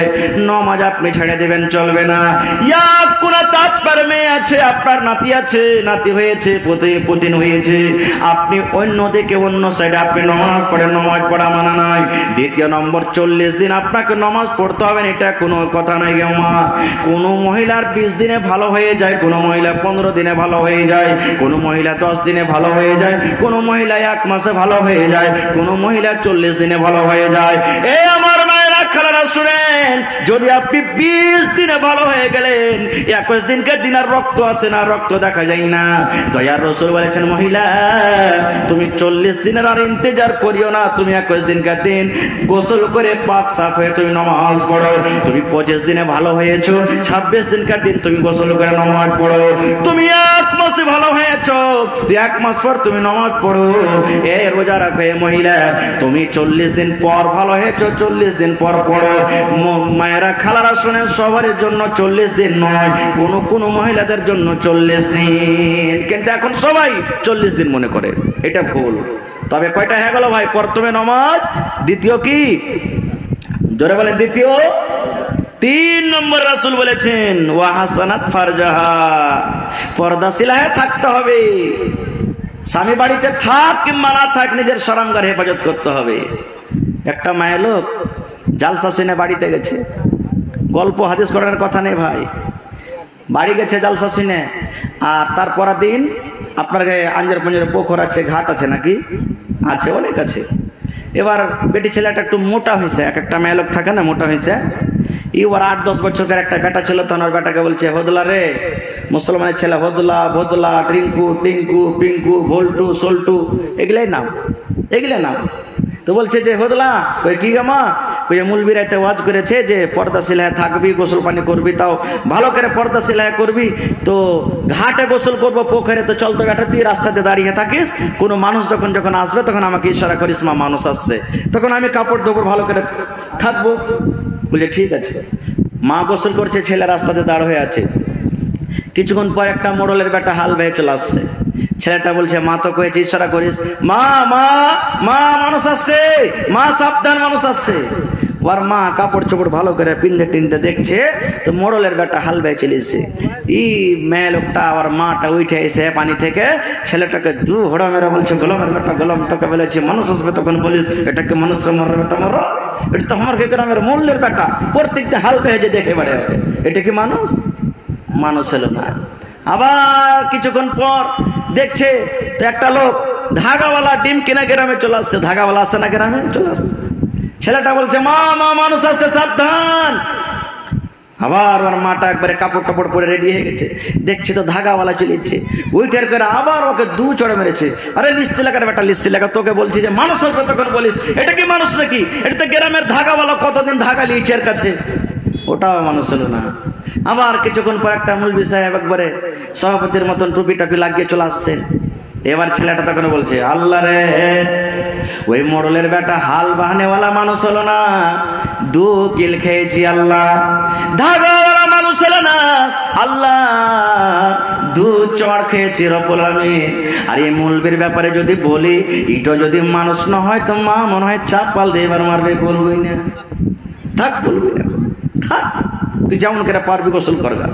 নামাজ আপনি ছেড়ে দেবেন, চলবে না। আপনার মেয়ে আছে, আপনার নাতি আছে, নাতি হয়েছে, পুতিন হয়েছে, আপনি অন্য দিকে অন্য সাইডে আপনি নামাজ পড়েন, নামাজ পড়া মানা নাই। দ্বিতীয় নম্বর, 40 দিন আপনাকে নামাজ পড়তে হবে, এটা কোনো কথা নাই গে মা। কোন মহিলার 20 দিনে ভালো হয়ে যায়, কোন মহিলা 15 দিনে ভালো হয়ে যায়, কোন মহিলা 10 দিনে ভালো হয়ে যায়, কোন মহিলা 1 মাসে ভালো হয়ে যায়, কোন মহিলা 40 দিনে ভালো হয়ে যায়। এই আমার মায়েরা খালারা শুনেন, যদি আপনি 20 দিনে ভালো হয়ে গেলেন, 21 দিনকার দিন আর রক্ত আছে না, রক্ত দেখা যায় না, দয়ার রাসূল বলেছেন মহিলা তুমি 40 দিনের আর ইন্তজার করিও না, তুমি 21 দিনকার দিন গোসল করে পাক সাফ হয়ে তুমি নামাজ পড়ো। তুমি 25 দিনে ভালো হয়েছো, 26 দিনকার দিন তুমি গোসল করে নামাজ পড়ো। তুমি 1 মাসে ভালো হয়েছো, 1 মাস পর তুমি নামাজ পড়ো। এ রোজা রাখো এ মহিলা, তুমি 40 দিন পর ভালো হয়েছো, 40 দিন পর পড়ো। মায়েরা খালারা শুনেন, সবার জন্য 40 দিন নয়, কোন মহিলাদের জন্য 40 দিন, কিন্তু এখন সবাই 40 দিন মনে করে, এটা ভুল। তবে কয়টা হয়ে গেল ভাই? প্রথমে নামাজ, দ্বিতীয় কি? জোরে বলেন, দ্বিতীয়। 3 নম্বর রাসূল বলেছেন ওয়া হাসানাত ফারজাহা, পর্দাশীল হয়ে থাকতে হবে। স্বামী বাড়িতে থাক কিংবা না থাক, নিজের শরমগার হেফাজত করতে হবে। একটা মায়ের লোক জালসা শুনে বাড়িতে গেছে, গল্প হাদিস করার কথা নেই ভাই, বাড়ি গেছে জালসা শুনে, আর তার পরের দিন আপনার গায়ে আঞ্জের পঞ্জের পুকুর আছে, ঘাট আছে নাকি? আছে, অনেক আছে। এবার বেটি ছেলেটা একটু মোটা হয়েছে, একটা মেয়ে লোক থাকে না, মোটা হয়েছে। এবার 8-10 বছরের একটা বেটা ছিল, তখন ওর বেটাকে বলছে হদলা রে, মুসলমানের ছেলে, হদলা, ভদলা, টিঙ্কু, পিঙ্কু, ভোল্টু, সোল্টু, এগুলাই নাম। তো বলছে যে হদলা, ওই কি গামা, ওই মুলবি রাইতে ওয়াজ করেছে যে পর্দাশীল হয়ে থাকবি, গোসল পানি করবি, তাও ভালো করে পর্দাশীল হয়ে করবি। তো ঘাটে গোসল করবো, পোখরে তো চলতো বেটা, তুই রাস্তাতে দাঁড়িয়ে থাকিস, কোনো মানুষ যখন আসবে তখন আমাকে ইশারা করিস, মা মানুষ আসছে, তখন আমি কাপড় দেবো, ভালো করে থাকবো। বলছে ঠিক আছে। মা গোসল করছে, ছেলে রাস্তাতে দাঁড় হয়ে আছে। কিছুক্ষণ পর একটা মোড়লের বেটা হাল বেয়ে চলে আসছে। ছেলেটা বলছে মা তো কয়েছে ইশারা করিস, মা মা মা মানুষ আসছে, মা সাবধান মানুষ আসছে। ওর মা কাপড় চোপড় ভালো করে পিনতে দেখছে, তো মোড়লের বেটা হাল বেয়ে চলেছে। মেয়ে লোকটা ওর মাটা উঠে এসে পানি থেকে ছেলেটাকে দু ঘোড়া মেরা বলছে, গোলামের বেটা গোলাম, তোকে বলেছে মানুষ আসবে, তখন বলিস এটাকে মানুষ মরার বেটা মরো, এটা তো আমার গ্রামের মোড়লের বেটা, প্রত্যেকটা হাল বেয়ে যে দেখে বেড়ে, এটা কি মানুষ? মানুষ হলো না। আবার কিছুক্ষণ পর দেখছে তো একটা লোক ধাগাওয়ালা ডিম কিনা গ্রামে চলে আসছে, ধাগাওয়ালা আসছে না গ্রামে চলে আসছে। ছেলেটা বলছে মা মা মানুষ আসছে, সাবধান। আবার ওর মাটা একবারে কাপড় টাপড় পরে রেডি হয়ে গেছে, দেখছে তো ধাগাওয়ালা চলেছে, উইটার করে আবার ওকে দু চড়ে মেরেছে। আরে লিস্তি লাগার বেটা, লিস্তি লাগা, তোকে বলছি যে মানুষ আসবে, তখন বলিস এটা কি মানুষ নাকি? এটা তো গ্রামের ধাগাওয়ালা, কতদিন ধাগা লিয়েছে এর কাছে, ওটাও মানুষ হলো না। আবার কিছুক্ষণ পর একটা মুলবি সাহেব একবারে সভাপতির মতন টুপি টাপি লাগিয়ে চলে আসছেন। এবার ছেলেটা তখন বলছে আল্লাহ রে, ওই মোড়লের বেটা হাল বাহানেওয়ালা মানুষ হলো না, দু কিল খেয়েছি আল্লাহ। ধাগাওয়ালা মানুষ হলো না আল্লাহ, দু চড় খেয়েছি রব্বুল আলামিন। আর এই মৌলবীর ব্যাপারে যদি বলি, এটা যদি মানুষ না হয় তো মা মনে হয় চাপাল দিয়ে এবার মারবে, বলবই না, থাক বলবি না, থাক তুই যেমন করে পারবি গোসল করবে।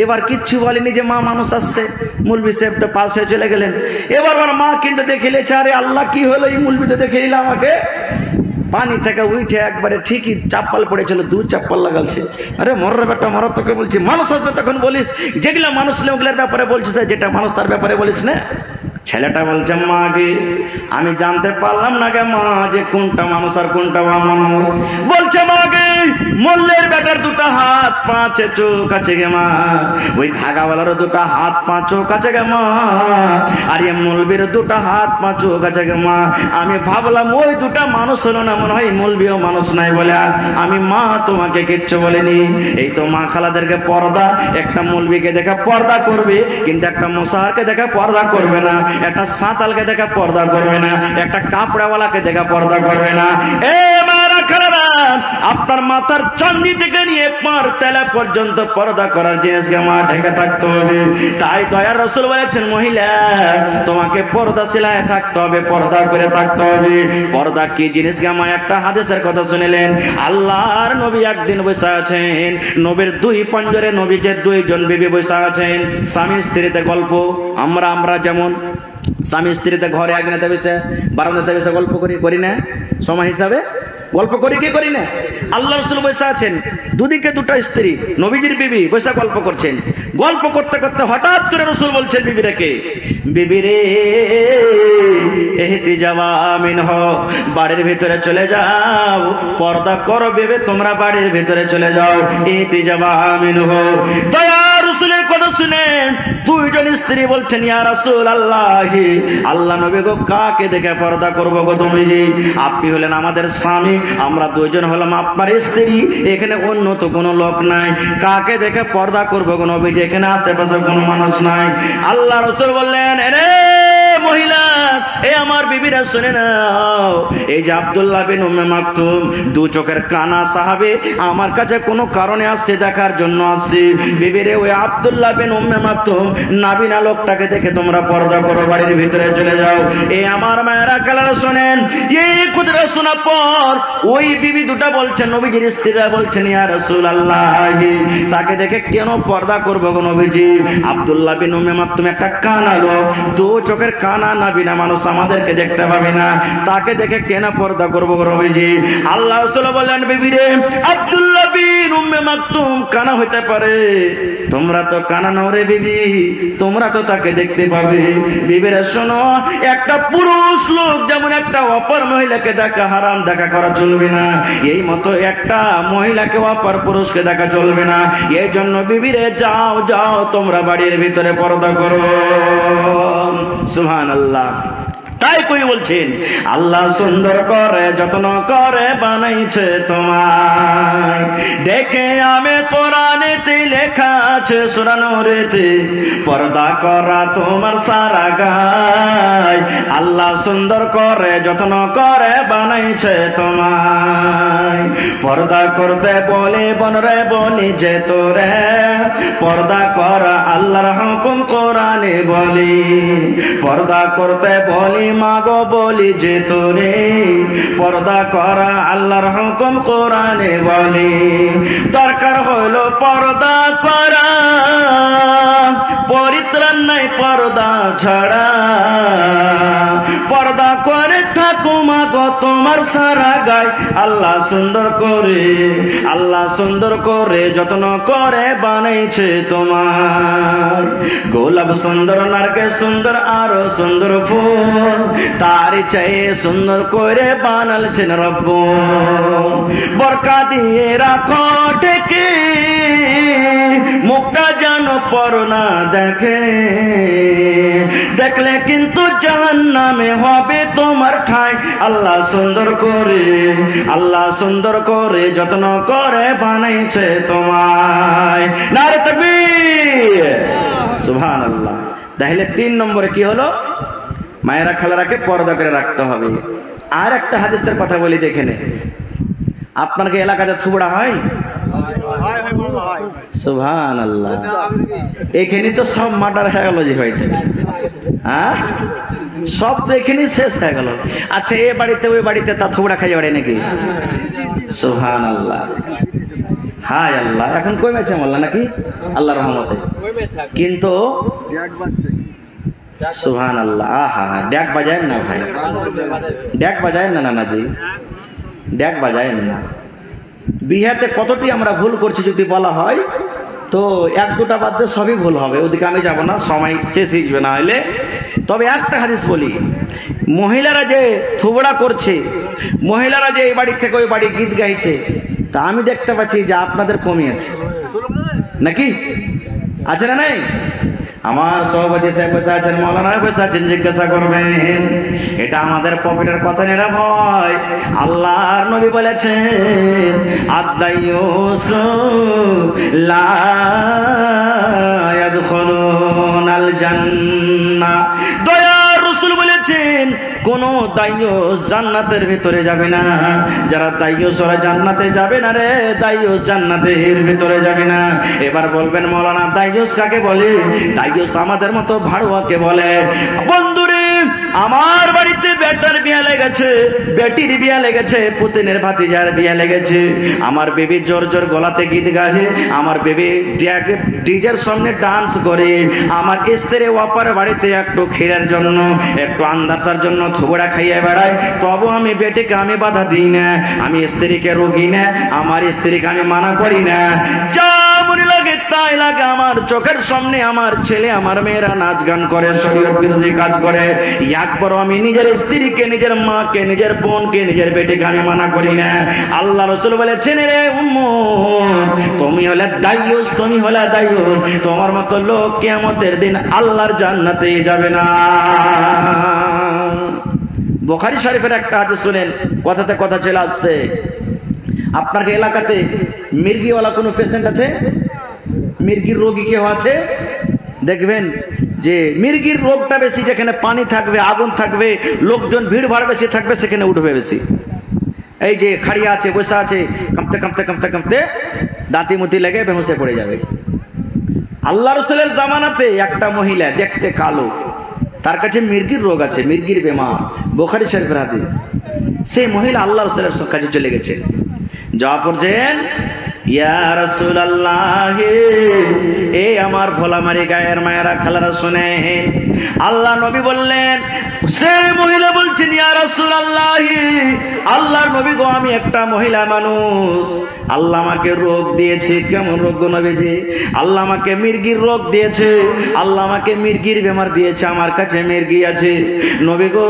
এবার কিচ্ছু বলেনি যে মা মানুষ আসছে, মুলবি সাহেব তো পাশ হয়ে চলে গেলেন। এবার ওর মা কিন্তু দেখে নিয়েছে, আরে আল্লাহ কি হলো, এই মুলবি তো দেখে নিলাম আমাকে। পানি থেকে উঠে একবারে ঠিকই চাপ্পাল পড়েছিল, 2 চাপ্পাল লাগালছে। আরে মররে বেটা মর, তোকে বলছি মানুষ আসবে তখন বলিস, যেগুলা মানুষ ওগুলোর ব্যাপারে বলছিস, যেটা মানুষ তার ব্যাপারে বলিস না। ছেলেটা বলছে মা গে আমি জানতে পারলাম না গে মা যে কোনটা মানুষ আর কোনটা মানুষ। বলছে মা গে মোল্লের বেটার 2টা হাত 5 চোখ আছে গে মা, ওই ধাগাওয়ালারও 2টা হাত 5 চোখ আছে গে মা, আর এই মৌলবীর 2টা হাত 5 চোখ আছে গে মা। আমি ভাবলাম ওই 2টা মানুষ হলো না, মনে হয় মৌলবীও মানুষ নাই বলে আমি মা তোমাকে কিচ্ছু বলিনি। এই তো মা খালাদেরকে পর্দা, একটা মৌলবীকে দেখা পর্দা করবে, কিন্তু একটা মোসাহারকে দেখা পর্দা করবে না, একটা সাঁতালকে দেখা পর্দা করবে না, একটা কাপড়াওয়ালাকে দেখা পর্দা করবে না। এ মারা খালারা, আপনার মাথার চাঁদি থেকে নিয়ে পার তেলা পর্যন্ত পর্দা করার জিনিসকে মা ঢেকে থাকতে হবে। তাই দয়ার রাসূল বলেছেন মহিলা তোমাকে পর্দাশীলায় থাকতে হবে, পর্দা করে থাকতে হবে। পর্দা কি জিনিসকে মা একটা হাদিসের কথা শুনিলেন। আল্লাহর নবী একদিন বসে আছেন, নবীর 2 পঞ্জরে নবীদের 2 জন বিবি বসে আছেন, স্বামী স্ত্রীতে গল্প। আমরা যেমন স্বামী স্ত্রীতে ঘরে আগুনেতে বসে বারান্দাতে বসে গল্প করি না, সময় হিসাবে গল্প করি কি করি না। আল্লাহ রাসূল বসে আছেন, দুদিকে 2টা স্ত্রী নবীজির বিবি বসে গল্প করছেন। গল্প করতে করতে হঠাৎ করে রাসূল বলছেন বিবিরাকে, বিবিরে এহতিজাবা আমিন হ, বাড়ির ভিতরে চলে যাও, পর্দা করো বিবি, তোমরা বাড়ির ভিতরে চলে যাও, এহতিজাবা আমিন হ। দয়া রাসূলের কথা শুনে 2 জন স্ত্রী বলছেন ইয়া রাসূলুল্লাহ, আল্লাহ নবী গো কাকে দেখে পর্দা করবো গো তুমি? আপনি হলেন আমাদের স্বামী, আমরা 2 জন হলাম আপনার স্ত্রী, এখানে অন্য তো কোনো লোক নাই, কাকে দেখে পর্দা করবো গো নবী, এখানে আশেপাশে কোনো মানুষ নাই। আল্লাহ রাসূল বললেন এরে মহিলা, এ আমার বিবিরা শুনে নাও, এই যে আব্দুল্লাহ বিন উম্মে মাকতুম 2 চোখের কানা সাহাবী আমার কাছে কোনো কারণে আসছে, দেখার জন্য আসছে। বিবিরে ওই আব্দুল্লাহ বিন উম্মে মাকতুম নাবিনা লোকটাকে দেখে তোমরা পর্দা করো, বাড়ির ভিতরে চলে যাও। এই আমার মায়েরা কালারা শোনেন, এই কথা শোনার পর ওই বিবি 2টা বলছেন, নবীজির স্ত্রীরা বলছেন ইয়া রাসূলুল্লাহ তাকে দেখে কেন পর্দা করবো গো নবীজি? আব্দুল্লাহ বিন উম্মে মাকতুম একটা কানা লোক, 2 চোখের কানা নাবিনা মানুষ, আমাদেরকে দেখতে পাবে না, তাকে দেখে কেন পর্দা করবো গো নবীজি? আল্লাহ রাসূল বললেন বিবিরে আব্দুল্লাহ বিন উম্মে মাকতুম কানা হইতে পারে, তোমরা তো কানা নও রে বিবি, তোমরা তো তাকে দেখতে পাবে। বিবিরা শোনো, একটা পুরুষ লোক যেমন একটা অপর মহিলাকে দেখা হারাম, দেখা করা চলবে না, এই মতো একটা মহিলাকে অপর পুরুষকে দেখা চলবে না। এই জন্য বিবিরে যাও যাও তোমরা বাড়ির ভিতরে পর্দা করো। সুবহানাল্লাহ। তাই কই বলছেন আল্লাহ সুন্দর করে যত্ন করে বানাইছে তোমায়, দেখে আমি কোরআনেতে লেখা আছে সূরা নূরেতে, পর্দা করা তোমার সারা গায়, আল্লাহ সুন্দর করে যত্ন করে বানাইছে তোমায়। পর্দা করতে বলে বনরে বলি যে তোরে, পর্দা করা আল্লাহর হুকুম কোরআনে বলি, পর্দা করতে বলি মাগো বলি যে তোরে, পর্দা করা আল্লাহর হুকুম কোরআনে বলি। দরকার হলো পর্দা করা, পরিত্রাণ নাই পর্দা ছাড়া, পর্দা করে থাকো মাগো তোমার সারা গায়, আল্লাহ সুন্দর করে, আল্লাহ সুন্দর করে যত্ন করে বানাইছে তোমার। গোলাপ সুন্দর, নারকেল সুন্দর, আরো সুন্দর ফুল, তার চাইয়ে সুন্দর করে বানালছেন রব্ব। বরকা দিয়ে রাখো ঢেকে, মুখটা যেন পর না দেখে, দেখলে কিন্তু জাহান্নামে হবে তোমার ঠাই, আল্লাহ সুন্দর করে, আল্লাহ সুন্দর করে যত্ন করে বানাইছে তোমায়। নারে তাকবীর, সুবহানাল্লাহ। তাহলে 3 নম্বরে কি হলো? মায়েরা খালারাকে পর্দা করে রাখতে হবে। আর একটা হাদিসের কথা বলি, দেখে নে, আপনার কি এলাকাতে থুবড়া হয়? সুবহানাল্লাহ। এখানে তো সব মার্ডার হয়ে গেল যে হয়তো, হ্যাঁ সব তো এখানেই শেষ হয়ে গেল। আচ্ছা এ বাড়িতে ওই বাড়িতে তা থোবড়া খাইয়ে বাড়ি নাকি? সুবহানাল্লাহ। হায় আল্লাহ, এখন কমেছে মোল্লা নাকি আল্লাহ রহমতে, কিন্তু সুবহানাল্লাহ। আহা ড্যাক বাজায় না ভাই, ড্যাক বাজায় না নানাজি, ড্যাক বাজায় না। বিহাতে কতটি আমরা ভুল করছি যদি বলা হয় তো এক দুটা বাদ দিয়ে সবই ভুল হবে, ওদিকে আমি যাব না, সময় শেষ হয়ে যাবে না হলে। তবে একটা হাদিস বলি, মহিলারা যে থুবড়া করছে, মহিলারা যে এই বাড়ি থেকে ওই বাড়ি গীত গাইছে, তা আমি দেখতে পাচ্ছি যে আপনাদের কমিয়েছে নাকি, আছে না নাই? আমার সভাপতি সাহেব বসে আছেন, মৌলানা বসে আছেন, জিজ্ঞাসা করবেন। এটা আমাদের পকেটের কথা নেরা ভয়। আল্লাহর নবী বলেছেন আদ-দায়ুসু লা ইয়াদখুলুনাল জান্নাহ। দয়ার রাসূল বলেছেন কোন দায়ুস জান্নাতের ভিতরে যাবে না। যারা দায়ুস ওরা জান্নাতে যাবে না রে, দায়ুস জান্নাতের ভিতরে যাবে না। এবার বলবেন মৌলানা দায়ুস কাকে বলে? দায়ুস আমাদের মতো ভাড়ুয়াকে বলে। বন্ধুরে, আমার বাড়িতে বেটার বিয়া লেগেছে, বেটির বিয়া লেগেছে, পুতিনের ভাতিজার বিয়া লেগেছে। আমার বেবি জোর জোর গলাতে গীত গাছে, আমার বেবি ডিজের সামনে ডান্স করে। আমার স্ত্রী ওয়াপার বাড়িতে একটু ক্ষীরের জন্য, একটু আন্দাসার জন্য থুবড়া খাইয়ে বেড়ায়, তবু আমি বেটিকে আমি বাধা দিই না, আমি স্ত্রীকে রোগী না, আমার স্ত্রীকে আমি মানা করি না। যা মনে লাগে তাই লাগে। আমার চোখের সামনে আমার ছেলে আমার মেয়েরা নাচ গান করে, শরীয়ত বিরোধী কাজ করে, একবারও আমি নিজের স্ত্রীকে, নিজের মাকে, নিজের বোনকে, নিজের বেটিকে আমি মানা করি না। আল্লাহ রাসূল বলেছেন রে উম্মত, তুমি হলে দায়ুস, তুমি হলে দায়ুস, তোমার মতো লোক কিয়ামতের দিন আল্লাহর জান্নাতে যাবে না। বুখারী শরীফের একটা হাদিস শুনেন, কথাতে কথা চলে আসছে। আপনার এলাকাতে মির্গিওয়ালা কোনো পেশেন্ট আছে? মির্গির রোগী কেউ আছে? দেখবেন যে মির্গির রোগটা বেশি যেখানে পানি থাকবে, আগুন থাকবে, লোকজন ভিড় ভাড় বেশি থাকবে, সেখানে উঠবে বেশি। এই যে খাড়িয়া আছে, বসে আছে, কাঁপতে কাঁপতে কাঁপতে কাঁপতে দাঁতি মুতি লেগে বেহুঁশে পড়ে যাবে। আল্লাহ রাসূলের জামানাতে একটা মহিলা দেখতে কালো, তার কাছে মির্গির রোগ আছে, মির্গির বেমার, বুখারী শরীফের হাদিস। সেই মহিলা আল্লাহ রাসূলের কাছে চলে গেছে, যাওয়া পড়ছেন ইয়া রাসূলুল্লাহ, এ আমার ভোলামারি গায়ের মায়েরা খালারা শুনেন। আল্লাহ নবী বললেন, সে মহিলা বলছেন ইয়া রাসূলুল্লাহ, আল্লাহর নবী গো, আমি একটা মহিলা মানুষ, আল্লাহ আমাকে রোগ দিয়েছে। কেমন রোগ গো নবীজি? আল্লাহ আমাকে মির্গির রোগ দিয়েছে, আল্লাহ আমাকে মির্গির বেমার দিয়েছে, আমার কাছে মির্গি আছে। নবী গো,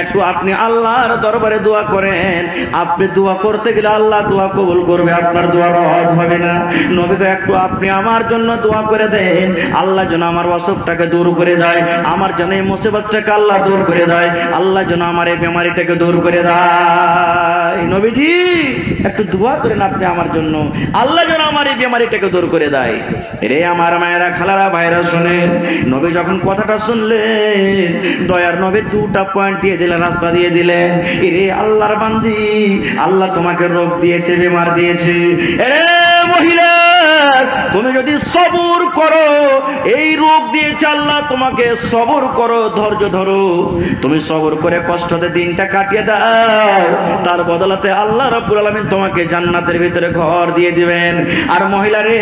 একটু আপনি আল্লাহর দরবারে দোয়া করেন। আপনি দোয়া করতে গেলে আল্লাহ দোয়া কবুল করবে, আপনার দোয়া রদ হবে না। নবী গো, একটু আপনি আমার জন্য দোয়া করে দেন, আল্লাহ যেন আমার অসুখটাকে দূর করে দেয়, আমার যেন এই মুসিবতটাকে আল্লাহ দূর করে দেয়, আল্লাহ যেন আমার এই বেমারিটাকে দূর করে দেয়। নবীজি একটু দোয়া করেন আপনি আমার জন্য, আল্লাহ যেন আমার এই বেমারিটাকে দূর করে দেয়। রে আমার মায়েরা খালারা ভাইরা শুনেন, নবী যখন কথাটা শুনলেন, দয়ার নবী দুটা পয়েন্ট দিয়ে দিলেন, রাস্তা দিয়ে দিলেন। রে আল্লাহর বান্দি, আল্লাহ তোমাকে রোগ দিয়েছে, বেমার দিয়েছে। রে মহিলা, তুমি যদি সবর করো, এই রোগ দিয়েছে আল্লাহ তোমাকে, সবর করো, ধৈর্য ধরো, তুমি সবর করে কষ্টতে দিনটা কাটিয়ে দাও, তার বদলাতে আল্লাহ রাব্বুল আলামিন তোমাকে জান্নাতের ভিতরে ঘর দিয়ে দিবেন। আর মহিলা রে,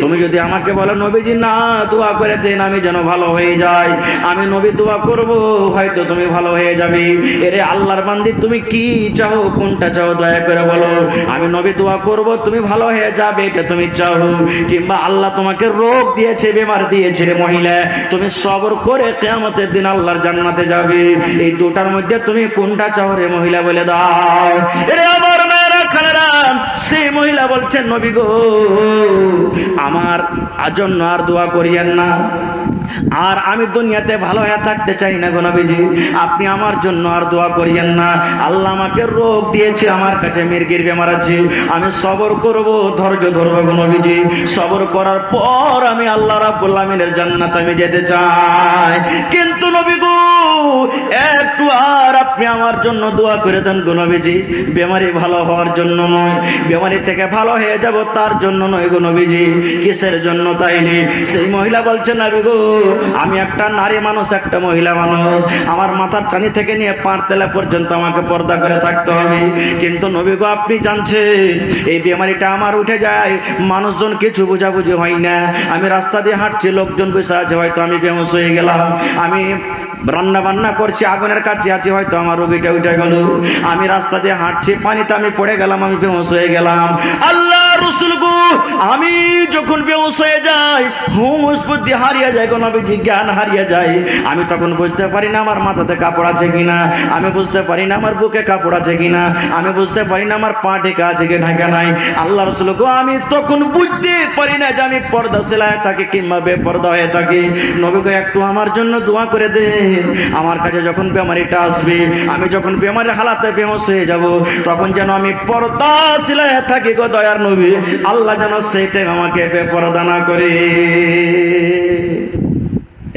তুমি যদি আমাকে বলো নবীজি না দোয়া করে দেন আমি যেন ভালো হয়ে যাই, আমি নবী দোয়া করব, হয়তো তুমি ভালো হয়ে যাবে। এরে আল্লাহর বান্দি, তুমি কি চাও, কোনটা চাও দয়া করে বলো। আমি নবী দোয়া করব, তুমি ভালো হয়ে যাবে, এটা তুমি চাও, কিংবা আল্লাহ তোমাকে রোগ দিয়েছে, বেমার দিয়েছে রে মহিলা, তুমি সবর করে কিয়ামতের দিন আল্লাহর জান্নাতে যাবে। এই দুটার মধ্যে তুমি কোনটা চাও রে মহিলা, বলে দাও। এরে আমার মেয়েরা খালারা, সেই মহিলা বলছেন নবী গো, আমার জন্য আর দোয়া করিয়েন না, আর আমি দুনিয়াতে ভালো হয়ে থাকতে চাই না গো নবীজি, আপনি আমার জন্য আর দোয়া করিয়েন না। আল্লাহ আমাকে রোগ দিয়েছে, আমার কাছে মির্গির বেমার আছে, আমি সবর করব, ধৈর্য ধরবো গো নবীজি, সবর করার পর আমি আল্লাহ রাব্বুল আলামিনের জান্নাতে আমি যেতে চাই। কিন্তু নবী গো, একটু আর আপনি আমার জন্য দোয়া করে দেন গো নবীজি। বেমারি ভালো হওয়ার জন্য নয়, বেমারি থেকে ভালো হয়ে যাব তার জন্য নয় গো নবীজি। কিসের জন্য তাইলে? সেই মহিলা বলছে, নবী গো, আমি একটা নারী মানুষ, একটা মহিলা মানুষ, আমার মাথার চানি থেকে নিয়ে পাঁচ তেলা পর্যন্ত আমাকে পর্দা করে থাকতে হবে। কিন্তু নবী গো, আপনি জানছেন এই বেমারিটা আমার উঠে যায়, মানুষজন কিছু বোঝাবুঝি হয় না। আমি রাস্তা দিয়ে হাঁটছি, লোকজন বসে আছে, হয়তো আমি বেহুশ হয়ে গেলাম। আমি রান্না বান্না করছি, আগুনের কাছে আছি, হয়তো আমার রোগীটা উঠে গেল। আমি রাস্তা দিয়ে হাঁটছি, পানিতে আমি পড়ে গেলাম, আমি বেহুশ হয়ে গেলাম। আল্লাহ রাসূল গো, আমি যখন বেহুশ হয়ে যাই, হুঁশ বুদ্ধি হারিয়ে যায় গো নবীজি, জ্ঞান হারিয়ে যায়। আমি তখন বুঝতে পারি না আমার মাথাতে কাপড় আছে কিনা, আমি বুঝতে পারি না আমার বুকে কাপড় আছে কিনা, আমি বুঝতে পারি না আমার পা ঢেকা আছে কি ঢাকা নাই। আল্লাহ রাসূল গো, আমি তখন বুঝতে পারি না যে আমি পর্দা সেলায় থাকি কিংবা বেপর্দা হয়ে থাকি। নবী গো, একটু আমার জন্য দোয়া করে দে। আমার কাছে যখন বেমারিটা আসবে, আমি যখন বেমারি হালাতে বেহুশ হয়ে যাব, তখন যেন আমি পর্দা সেলায় থাকি গো দয়ার নবী। আল্লাহ যেন সেই টাইম আমাকে বেপর্দা না করে।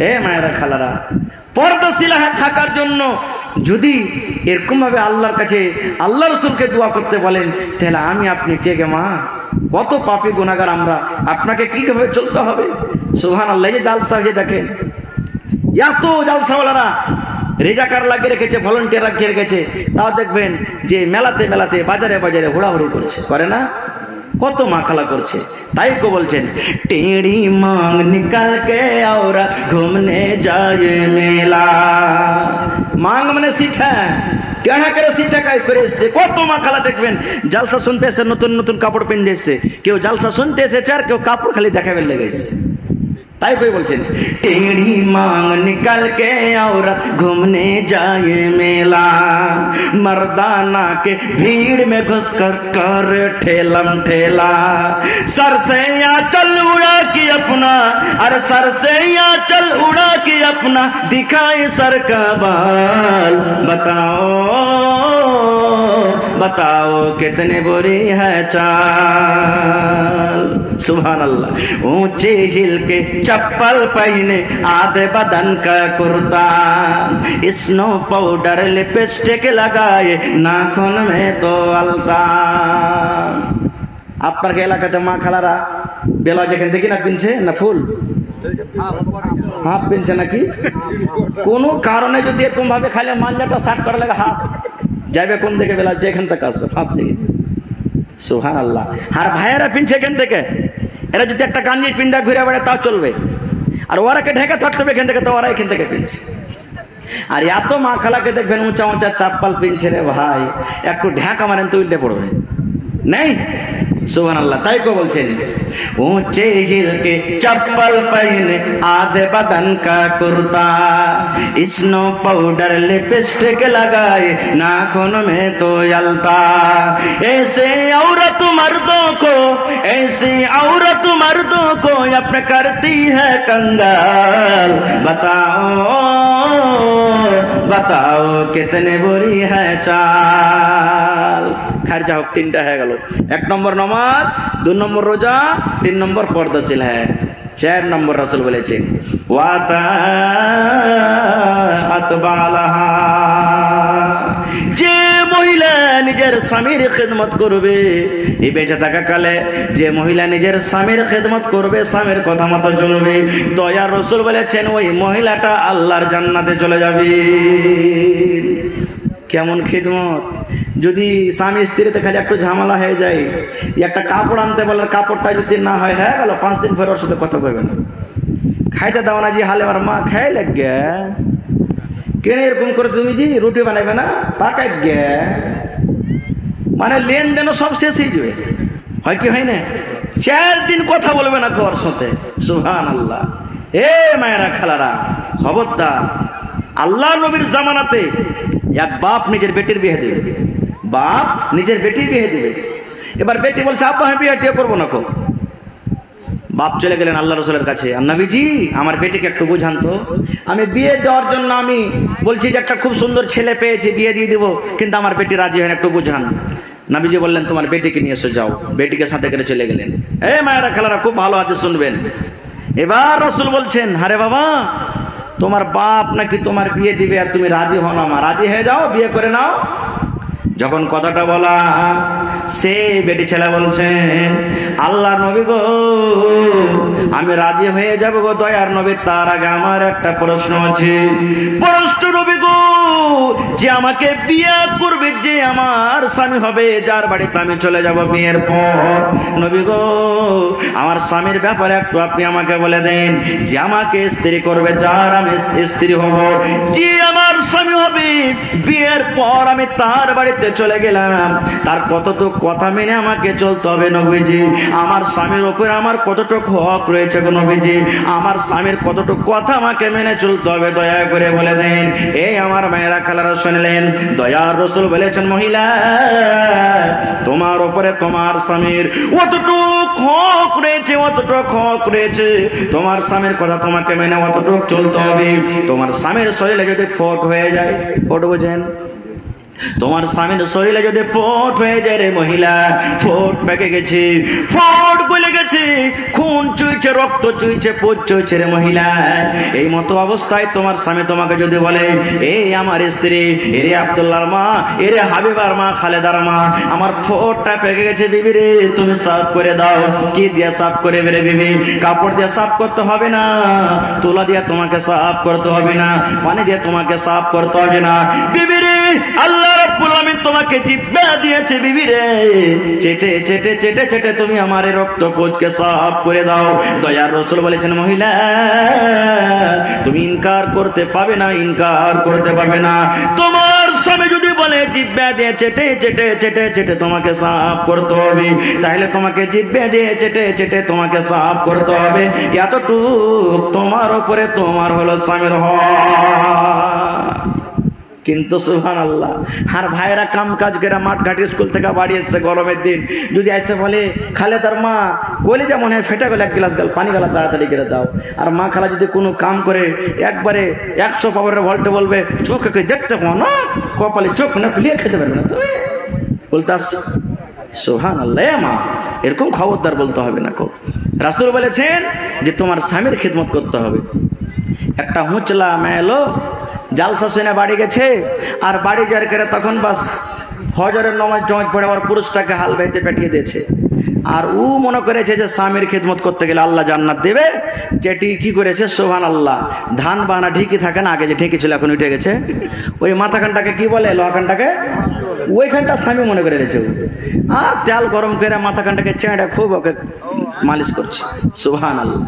এ মায়েরা, খালারা, পর্দাশীল থাকার জন্য যদি এরকম ভাবে আল্লাহর কাছে আল্লাহ রাসূলকে দোয়া করতে বলেন, তাহলে আমি আপনি কে গে মা? কত পাপী গুনাহগার আমরা, আপনাকে কিভাবে চলতে হবে? সুবহানাল্লাহ। এই জালসা যে দেখেন, এত জালসাওয়ালারা রেজাকার লাগিয়ে রেখেছে, ভলান্টিয়ার লাগিয়ে রেখেছে, তাও দেখবেন যে মেলাতে মেলাতে বাজারে বাজারে ঘোরাঘুরি করছে, করে না? কত মাখালা করছে। তাই কো বলছেন, টেড়ি মাং নিকাল কে ওরা ঘুমনে যায় মেলা। মাং মানে শিখা, টেढ़ा করে শিখা কাই করে এসছে। কত মাখালা দেখবেন জালসা শুনতে এসে নতুন নতুন কাপড় পিনতে এসছে, কেউ জালসা শুনতে এসেছে আর কেউ কাপড় খালি দেখাবে লেগে এসছে। তাই কই বলছেন, টেढ़ी मांग निकल के औरत घूमने जाए मेला, मर्दाना के भीड़ में घुस कर कर ठेलम ठेला, सर से या चल उड़ा की अपना, अरे सर से या चल उड़ा की अपना, दिखाए सर का बाल, बताओ बताओ कितने बुरी है चाल। सुभान अल्लाह। ऊंचे हिल के चप्पल पहने आधे बदन का कुर्ता, स्नो पाउडर लिपस्टिक लगाए नाखून में तो अलता। আপনার এলাকাতে মা খালারা বেলা যেখান থেকে না পিনছে না ফুল হাফ পিনছে নাকি? কোন কারণে যদি এরকম ভাবে খালি মাঞ্জাটা শার্ট করা লাগে, হাফ যাবে কোন দিকে? বেলা যেখান থেকে আসবে ফাঁস থেকে। সুবহানাল্লাহ। আর ভাইয়েরা পিনছে এখান থেকে, এরা যদি একটা গাঞ্জি পিন্দা ঘুরে বেড়ে তাও চলবে, আর ওরাকে ঢেকে থাকতে হবে এখান থেকে, তো ওরা এখান থেকে পিনছে। আর এত মা খালাকে দেখবেন উঁচা উঁচা চাপ্পাল পিনছে রে ভাই, একটু ঢাকা মারেন তো উল্টে পড়বে নেই। সুবহানাল্লাহ। তাই কো বলছেন, ऊंचे हिल के चप्पल पहने आधे बदन का कुर्ता, स्नो पाउडर लिपस्टिक लगाए नाखून में तो अलता, ऐसे औरत मर्दों को, ऐसी औरत मर्दों को अपने करती है कंगाल, बताओ बताओ कितने बुरी है चाल। खर्चा হোক, তিনটা হয়ে গেল। 1 নম্বর নামাজ, 2 নম্বর রোজা, 3 নম্বর পর্দাশীল হ্যাঁ, 4 নম্বর রাসূল বলেছেন যে মহিলা নিজের স্বামীর খেদমত করবে, এই বেঁচে থাকা কালে যে মহিলা নিজের স্বামীর খেদমত করবে, স্বামীর কথা মতো চলবে, দয়ার রাসূল বলেছেন ওই মহিলাটা আল্লাহর জান্নাতে চলে যাবে। কেমন খিদমত! যদি স্বামী স্ত্রীতে খালি একটু ঝামেলা হয়ে যায়, একটা কাপড় আনতে বলে, কাপড়টা যদি না হয়, হয়ে গেল 5 দিন পরে ওর সাথে কথা কইবে না। খাইতে দাও না জি, হালে আমার মা খাই লাগে কেন এরকম করে, তুমি জি রুটি বানাইবে না, পাকাই গে, মানে লেনদেন সব শেষ হয়ে যাবে। হয় কি হয় না? 4 দিন কথা বলবে না ওর সাথে। সুবহানাল্লাহ। এ মায়েরা খালারা, খবরদার। আল্লাহ নবীর জামানাতে এক বাপ নিজের বেটির বিয়ে দেবে, বাপ নিজের বেটির বিয়ে দেবে। এবার বেটি বলছে, আব্বা আমি বিয়ে টিয়ে করবো না। বাপ চলে গেলেন আল্লাহ রাসূলের কাছে, নবীজি আমার বেটিকে একটু বুঝান তো, আমি বিয়ে দেওয়ার জন্য আমি বলছি যে একটা খুব সুন্দর ছেলে পেয়েছি, বিয়ে দিয়ে দিব, কিন্তু আমার বেটি রাজি হয় না, একটু বুঝান। নবীজি বললেন, তোমার বেটিকে নিয়ে এসে যাও। বেটিকে সাথে করে চলে গেলেন। এ মায়েরা খালারা, খুব ভালো আছে শুনবেন। এবার রাসূল বলছেন, আরে বাবা তোমার বাপ নাকি তোমার বিয়ে দিবে আর তুমি রাজি হও না, মা রাজি হয়ে যাও, বিয়ে করে নাও। যখন কথাটা বলা, সে বেটি ছেলে বলছেন, আল্লাহর নবী গো, আমি রাজি হয়ে যাব গো দয়ার নবী, তার আগে আমার একটা প্রশ্ন আছে। প্রশ্ন নবী গো, যে আমাকে বিয়ে করবে, যে আমার স্বামী হবে, যার বাড়িতে আমি চলে যাব বিয়ের পর, নবী গো আমার স্বামীর ব্যাপারে একটু আপনি আমাকে বলে দেন, যে আমাকে স্ত্রী করবে, যার আমি স্ত্রী হব, যে আমার স্বামী হবে, বিয়ের পর আমি তার বাড়িতে চলে গেলাম, তার কতটুকু কথা মেনে আমাকে চলতে হবে নবীজি? আমার স্বামীর উপরে আমার কতটুকু হক রয়েছে গো নবীজি? আমার স্বামীর কতটুকু কথা আমাকে মেনে চলতে হবে, দয়া করে বলে দেন। এই আমার মায়েরা খালারা শুনলেন, দয়ার রাসূল বলেছেন, মহিলা তোমার উপরে তোমার স্বামীর অতটুকু হক রয়েছে, অতটুকু হক রয়েছে, তোমার স্বামীর কথা তোমাকে মেনে অতটুকু চলতে হবে। তোমার স্বামীর শরীরে যদি ফোট হয়ে যায়, ফোট বোঝেন, তোমার স্বামীর শরীরে যদি ফোট হয়ে যায় রে মহিলা, ফোট পেকে গেছে, ফোট গলে গেছে, খুন চুইছে, রক্ত চুইছে, পোত চুইছে রে মহিলা, এই মতো অবস্থায় তোমার স্বামী তোমাকে যদি বলে, এই আমার স্ত্রী, এরে আব্দুল্লাহর মা, এরে হাবিবার মা, খালেদার মা, আমার ফোটটা পেকে গেছে বিবি রে, তুমি সাফ করে দাও। কি দিয়ে সাফ করে বেরে বিবি? কাপড় দিয়ে সাফ করতে হবে না, তুলা দিয়ে তোমাকে সাফ করতে হবে না, পানি দিয়ে তোমাকে সাফ করতে হবে না বিবি রে। আল্লাহ রাব্বুল আলামিন তোমাকে জিহ্বা দিয়েছে বিবি রে, চেটে চেটে চেটে চেটে তুমি আমার রক্ত পোতকে সাফ করে দাও। দয়ার রাসূল বলেছেন, মহিলা তুমি ইনকার করতে পাবে না, ইনকার করতে পাবে না। তোমার স্বামী যদি বলে জিহ্বা দিয়ে চেটে চেটে চেটে চেটে তোমাকে সাফ করতে হবে, তাহলে তোমাকে জিহ্বা দিয়ে চেটে চেটে তোমাকে সাফ করতে হবে। এতটুকু তোমার উপরে তোমার হলো স্বামীর হক। কিন্তু সুবহানাল্লাহ, আর ভাইরা কাম কাজ করে মাঠ ঘাটি স্কুল থেকে বাড়ি এসছে গরমের দিন, যদি এসে বলে খালেদার মা কইলে যেমন হয় ফেটে গেলে এক গ্লাস পানি গেলা তাড়াতাড়ি করে দাও, আর মা খালা যদি কোনো কাম করে একবারে 100 পাওয়ারের ভোল্টে বলবে, চোখে দেখতে পাও না, কপালে চোখ না ফেলিয়ে খেতে পারবে না, তুমি বলতে আসছো সুবহানাল্লাহ। মা এরকম খবরদার বলতে হবে না। রাসূল বলেছেন যে তোমার স্বামীর খিদমত করতে হবে। একটা হুঁচলা মেয়ে লোক জালসা শুনে বাড়ি গেছে, আর বাড়ি যাওয়ার করে তখন বাস ফজরের নামাজ জমাজ পড়ে আবার পুরুষটাকে হাল বাইতে পাঠিয়ে দিয়েছে। আর ও মনে করেছে যে স্বামীর খিদমত করতে গেলে আল্লাহ জান্নাত দেবে, যেটি কি করেছে সুবহানাল্লাহ, ধান বানা ঢেকি থাকে না, আগে যে ঢেকি ছিল এখন উঠে গেছে, ওই মাথাখানটাকে কি বলে, লোহাখানটাকে, ওইখানটা স্বামী মনে করে গেছে। আর তেল গরম করে মাথাখানটাকে চেঁড়ে খুব ওকে মালিশ করছে সুবহানাল্লাহ।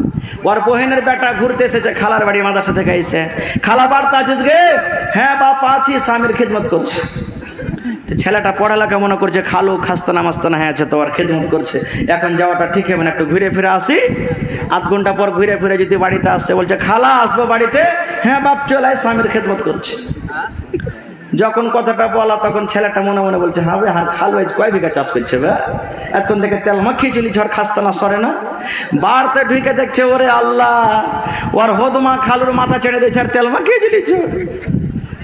ওর বহেনের বেটা ঘুরতে এসেছে খালার বাড়ি, মাদার সাথে গাইছে, খালা বাড়তে আছিস গে? হ্যাঁ বাবা আছি, স্বামীর খিদমত করছে। ছেলেটা পড়ালেখা মনে করছে খালু খাস্তানা মাস্তানা হয়ে আছে, তো আর খেদমত করছে। এখন যাওয়াটা ঠিক হবে না, একটু ঘুরে ফিরে আসি। আধ ঘন্টা পর ঘুরে ফিরে যদি বাড়িতে আসছে, বলছে খালা আসবো বাড়িতে? হ্যাঁ বাপ চলে আয়, স্বামীর খেদমত করছে। যখন কথাটা বলা তখন ছেলেটা মনে মনে বলছে, হবে আর খালু কয় বিঘা চাষ করছে, এখন থেকে তেল মাখিয়ে চলি, ঝড় খাস্তানা সরে না। বাড়তে ঢুকে দেখছে, ওরে আল্লাহ, ওর হদমা খালুর মাথা ছেড়ে দিয়েছে আর তেল মাখিয়ে চলিছ।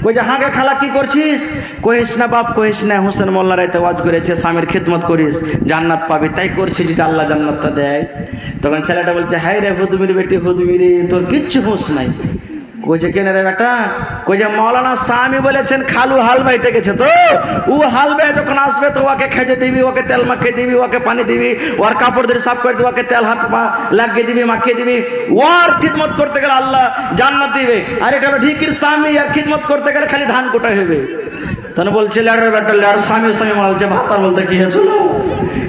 কইছে হাঁকে খালা কি করছিস? কহিস না বাপ, কহিস না, হোসেন মোল্লা রাইতে ওয়াজ করেছে স্বামীর খিদমত করিস জান্নাত পাবি, তাই করছি যদি আল্লাহ জান্নাতটা দেয়। তখন ছেলেটা বলছে, হাই রে হুদমির বেটি, হুদমিরি তোর কিচ্ছু হুঁশ নাই। কইছে কেন রে বেটা? কইছে মৌলানা স্বামী বলেছেন খালু হাল বাইতে গেছে, তো ও হাল বাই যখন আসবে তো ওকে খেতে দিবি, ওকে তেল মাখিয়ে দিবি, ওকে পানি দিবি, ওর কাপড় দিয়ে সাফ করে দিবি, ওকে তেল হাত পা লাগিয়ে দিবি, মাখিয়ে দিবি, ওর খিদমত করতে গেলে আল্লাহ জান্নাত দিবে। আর এটা হলো ঢিকির স্বামী, আর খিদমত করতে গেলে খালি ধান কোটাই হবে। তখন বলছে লেডার বেটা লেডার, স্বামী স্বামী বলছে ভাতার বলতে কি হয়েছিল?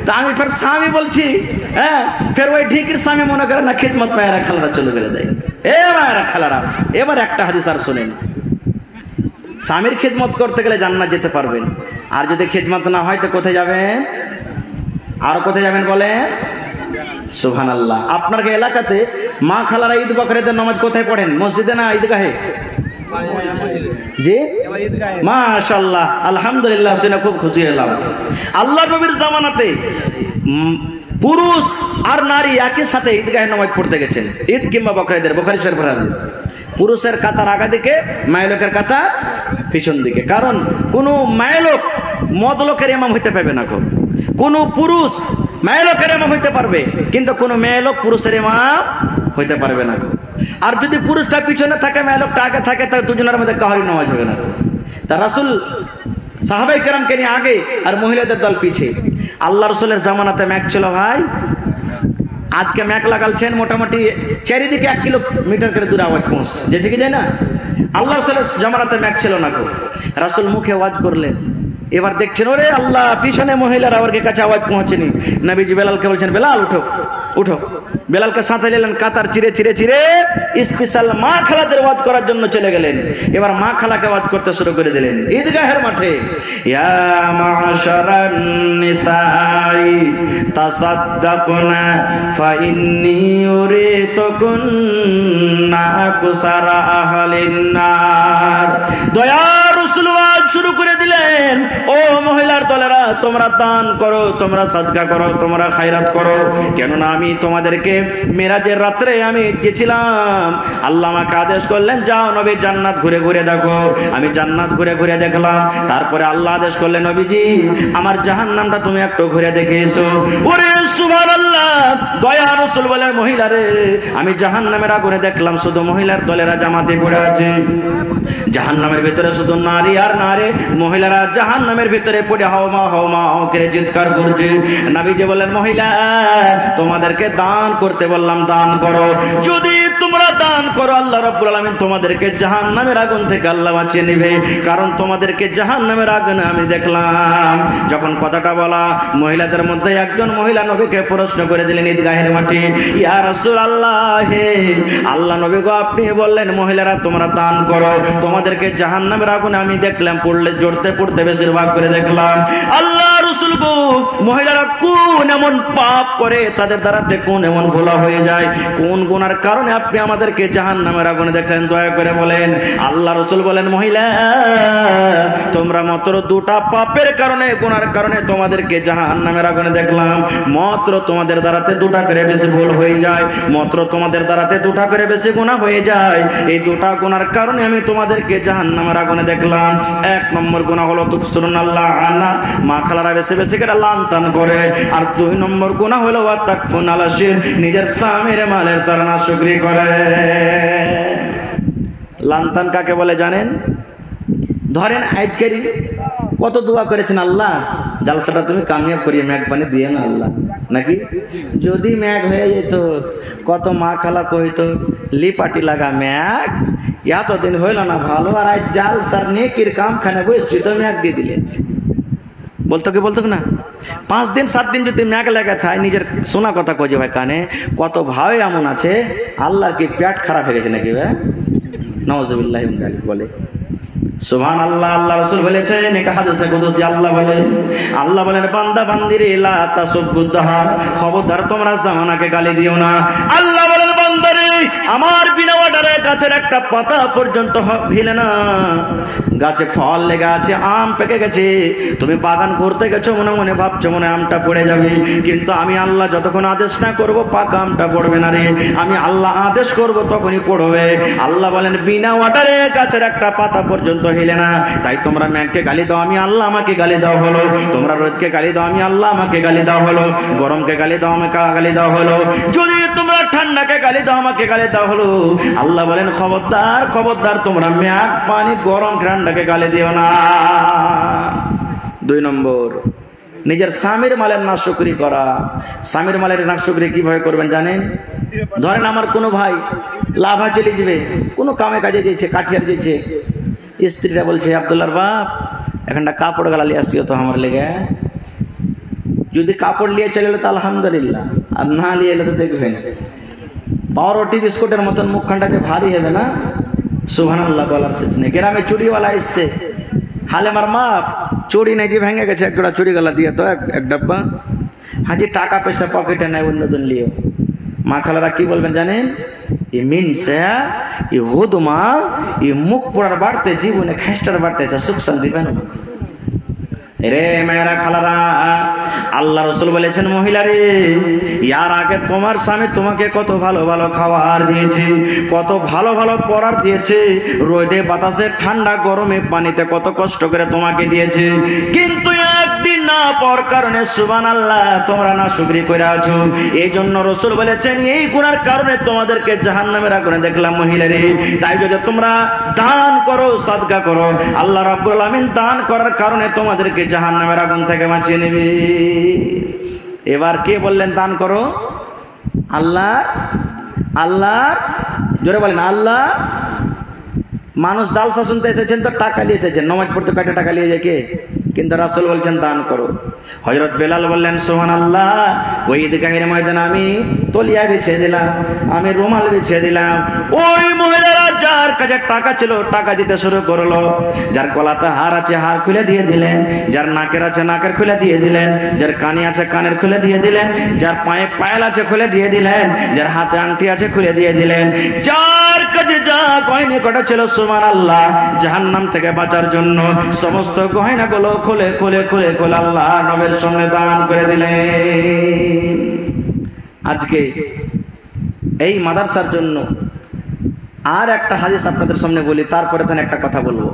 তা আমি ফের স্বামী বলছি, হ্যাঁ, ফের ওই ঢিকির স্বামী মনে করে না খিদমত মায়েরা খালারা চলে করে দেয়। এ মায়েরা খালারা, এবার একটা হাদিস আর শোনেন, স্বামীর খিদমত করতে গেলে জান্নাত যেতে পারবেন, আর যদি খিদমত না হয় তো কোথায় যাবেন? আর কোথায় যাবেন বলে? সুবহানাল্লাহ। আপনার এলাকাতে মা খালারা ঈদ বকরিদের নামাজ কোথায় পড়েন? মসজিদে না ঈদগাহে? জি মাশাআল্লাহ, আলহামদুলিল্লাহ, শুনে খুব খুশি হলাম। আল্লাহর নবীর জামানাতে পুরুষ আর নারী একই সাথে ঈদগাহে নামাজ পড়তে গেছেন, ঈদ কিংবা বকরিদের। বুখারী শরীফের হাদিস। পুরুষের কাতার আগা দিকে, মায়েলোকের কাতার পিছন দিকে। কারণ কোন মায়েলোক মদ লোকের ইমাম হইতে পারবে না, কোন পুরুষ মেয়ে লোকের ইমাম হইতে পারবে, কিন্তু কোনো মেয়ে লোক পুরুষের ইমাম হইতে পারবে না। আর যদি পুরুষটা পিছনে থাকে মেয়ে লোকটা আগে থাকে, তাহলে দুজনের মধ্যে কাহারি নামাজ হবে না। তা রাসূল সাহাবায়ে কেরামকে নিয়ে আগে আর মহিলাদের দল পিছে। আল্লাহ রসুলের জামানাতে ম্যাক ছিল ভাই, আজকে ম্যাক লাগালছেন মোটামুটি চারিদিকে 1 কিলোমিটার করে দূরে আওয়াজ পৌঁছ যেছে কি যায় না। আল্লাহ রসুলের জামানাতে ম্যাক ছিল না গো। রাসূল মুখে ওয়াজ করলেন, এবার দেখছেন ওরে আল্লাহ পিছনে মহিলারা ওর কাছে আওয়াজ পৌঁছেনি। নবীজি বেলালকে বলছেন, বেলাল উঠো উঠো। বেলালকে সাথে নিলেন, কাতার চিরে চিরে চিরে স্পেশাল মা খালাদের ওয়াজ করার জন্য চলে গেলেন। এবার মা খালাকে ওয়াজ করতে শুরু করে দিলেন ঈদগাহের মাঠে। ইয়া মাশারান নিসাই তাসাদ্দাকনা ফাইন্নী উরিতুকুন্না কুসারা আহলিন নার। দয়া রাসূল ওয়াজ শুরু করে দিলেন, ও মহিলার দলেরা, তোমরা দান করো, তোমরা সাদকা করো, তোমরা খায়রাত করো। কেননা আমি তোমাদেরকে মেরাজের রাত্রে আমি গেছিলাম, আল্লাহ আমাকে আদেশ করলেন যাও নবী জান্নাত ঘুরে ঘুরে দেখো। আমি জান্নাত ঘুরে ঘুরে দেখলাম। তারপরে আল্লাহ আদেশ করলেন, নবীজি আমার জাহান্নামটা তুমি একটু ঘুরে দেখে এসো। ওরে সুবহানাল্লাহ, দয়া রাসূল বলেন, মহিলারে আমি জাহান্নামের আগুনে দেখলাম শুধু মহিলার দলেরা জামাতে পড়ে আছে। জাহান্নামের ভিতরে শুধু নারী আর নারী, মহিলারা জাহান্নামের ভিতরে পড়ে হাও মা করে চিৎকার করছে। নবীজি বলেন, মহিলা তোমাদেরকে দান করতে বললাম, দান করো। যদি তোমরা দান করো আল্লাহ রাব্বুল আলামিন তোমাদেরকে জাহান্নামের আগুন থেকে আল্লাহ বাঁচিয়ে নেবে। কারণ তোমাদেরকে জাহান্নামের আগুনে আমি দেখলাম। যখন কথাটা বলা, মহিলাদের মধ্যে একজন মহিলা নবীকে প্রশ্ন করে দিলেন ঈদগাহের মাঠে, ইয়া রাসূলুল্লাহ, হে আল্লাহ নবী গো, আপনি বললেন মহিলারা তোমরা দান করো, তোমাদেরকে জাহান্নামের আগুনে আমি দেখলাম পড়লে জড়তে পড়তে বেশিরভাগ করে দেখলাম। আল্লাহ রাসূল গো, মহিলারা কোন এমন পাপ করে, তাদের দ্বারাতে কোন এমন ভোলা হয়ে যায়, কোন গুনার কারণে আপনি আমাদেরকে জাহান্নামের আগুনে দেখলেন, দয়া করে বলেন। আল্লাহ রাসূল বলেন, মহিলা তোমরা মাত্র 2টা পাপের কারণে, গুনার কারণে তোমাদেরকে জাহান্নামের আগুনে দেখলাম। মাত্র তোমাদের দ্বারাতে 2টা করে বেশি ভুল হয়ে যায়, মাত্র তোমাদের দ্বারাতে 2টা করে বেশি গুনাহ হয়ে যায়। এই 2টা গুনার কারণে আমি তোমাদেরকে জাহান্নামের আগুনে দেখলাম। 1 নম্বর গুনাহ হলো তুকসুরুনাল্লাহ আনা, মা খালারা বেশি বেশি করে লানতান করে। আর 2 নম্বর গুনাহ হলো ওয়াতাকফুন আলাশির, নিজের স্বামীর মালের তারা নাশুকরি করে। লানতান কাকে বলে জানেন? ধরেন আইতকারী কত দোয়া করেছেন, আল্লাহ জালসাটা তুমি কামিয়াব করিয়ে ম্যাগ পানি দিয়ে না আল্লাহ, নাকি? যদি ম্যাগ হয়ে যেত, কত মা খালা কইতো লিপাটি লাগা ম্যাগ, এতদিন হইল না ভালো, আর আজ জালসার নেকির কাম খানে বসছি তো ম্যাগ দিয়ে দিলে। বলতো না 5 দিন 7 দিন যদি ম্যাগ লেগে থাকে, নিজের শোনা কথা কয়ে ভাই কানে, কত ভাই এমন আছে আল্লাহর কি পেট খারাপ হয়ে গেছে নাকি ভাই? নাউজুবিল্লাহি মিন যালিক বলে। সুবহানাল্লাহ। আল্লাহ রাসূল বলেছেন, এটা হাদিসে কুদসি, আল্লাহ বলেন বান্দা বান্দিরে লা তাসুবুদ্দাহার, খবরদার তোমরা জামানাকে গালি দিও না। আল্লাহ বলেন, বান্দারে আমার বিনা অর্ডারে গাছের একটা পাতা পর্যন্ত হিলে না, গাছে ফল লেগে আছে, আম পেকে গেছে, তুমি বাগান করতে গেছো, মনে মনে ভাবছো মনে আমটা পড়ে যাবে, কিন্তু আমি আল্লাহ যতক্ষণ আদেশ না করব পাকা আমটা পড়বে না রে। আমি আল্লাহ আদেশ করব তখনই পড়বে। আল্লাহ বলেন বিনা অর্ডারে গাছের একটা পাতা পর্যন্ত হিলে না। তাই তোমরা মেঘকে গালি দাও, আমি আল্লাহ আমাকে গালি দাও হলো। তোমরা রোদকে গালি দাও, আমি আল্লাহ আমাকে গালি দাও হলো। গরমকে গালি দাও, আমাকে গালি দাও হলো। যদি তোমরা ঠান্ডাকে গালি দাও, আমাকে গালি দাও হলো। আল্লাহ বলেন খবরদার তোমরা মেঘ পানি গরম ঠান্ডাকে গালি দিও না। 2 নম্বর, নিজের স্বামীর মালের নাশুকরি করা। স্বামীর মালের নাশুকরি কিভাবে করবেন জানেন? ধরেন আমার কোনো ভাই লাভা চলে যাবে, কোনো কামে কাজে যেছে, কাঠিয়ার যেছে, স্ত্রীরা বলছে আব্দুল্লাহর বাপ এখানটা কাপড় গালা লিয়ে আসিও তো আমার লেগে। যদি কাপড় নিয়ে চলে এলো তো আলহামদুলিল্লাহ, আর না নিয়ে এলে তো দেখবেন পাউরুটি বিস্কুটের মতন মুখখানটাকে ভারী হবে না। সুবহানাল্লাহ বলার শেষ নেই। গ্রামে চুড়িওয়ালা এসছে, হালেমার মা চুড়ি নেই যে ভেঙে গেছে, এক জোড়া চুড়ি গালা দিয়ে তো এক ডাব্বা। হাজি টাকা পয়সা পকেটে নেয়, অন্য দিন লিও। মা খালারা কি বলবেন জানেন? হুদমা মুখ পোড়ার বাড়তে জীবনে খেস্টার বাড়তে সুখ শান্তি পেন রে। মেয়েরা খালারা, আল্লাহ রাসূল বলেছেন মহিলা রে, ইয়ার আগে তোমার স্বামী তোমাকে কত ভালো ভালো খাবার দিয়েছে, কত ভালো ভালো পরার দিয়েছে, রোদে বাতাসে ঠান্ডা গরমে পানিতে কত কষ্ট করে তোমাকে দিয়েছে, কিন্তু একদিন না পাওয়ার কারণে সুবহানাল্লাহ তোমরা না শুকরি করে আছো। এই জন্য রাসূল বলেছেন এই গুনার কারণে তোমাদেরকে জাহান্নামের আগুনে দেখলাম মহিলারে। তাই যদি তোমরা দান করো, সাদকা করো, আল্লাহ রাব্বুল আলামিন দান করার কারণে তোমাদেরকে জাহান্নামের আগুন থেকে বাঁচিয়ে নেবে। এবার কে বললেন দান করো? আল্লাহ। আল্লাহ জোরে বলেন আল্লাহ। মানুষ জালসা শুনতে এসেছেন তো টাকা নিয়ে এসেছেন, নামাজ পড়তে কয়টা টাকা নিয়ে যায় কে? কিন্তু রাসূল বলছেন দান করো। হযরত বেলাল বললেন সুবহানাল্লাহ, ওই ঈদগাহের ময়দানে আমি তলিয়া বিছিয়ে দিলাম, আমি রুমাল বিছিয়ে দিলাম। ওই মহিলারা যার কাছে টাকা ছিল টাকা দিতে শুরু করলো। যার গলাতে হার আছে হার খুলে দিয়ে দিলেন, যার নাকের আছে নাকের খুলে দিয়ে দিলেন, যার কানে আছে কানের খুলে দিয়ে দিলেন, যার পায়ে পায়েল আছে খুলে দিয়ে দিলেন, যার হাতে আংটি আছে খুলে দিয়ে দিলেন। যার কাছে যা গয়না কটা ছিল সুবহানাল্লাহ জাহান্নাম থেকে বাঁচার জন্য সমস্ত গয়নাগুলো খুলে খুলে খুলে খুলে আল্লাহ নবীর সামনে দান করে দিলেন। আজকে এই মাদ্রাসার জন্য আর একটা হাদিস আপনাদের সামনে বলি, তারপরে তাহলে একটা কথা বলবো।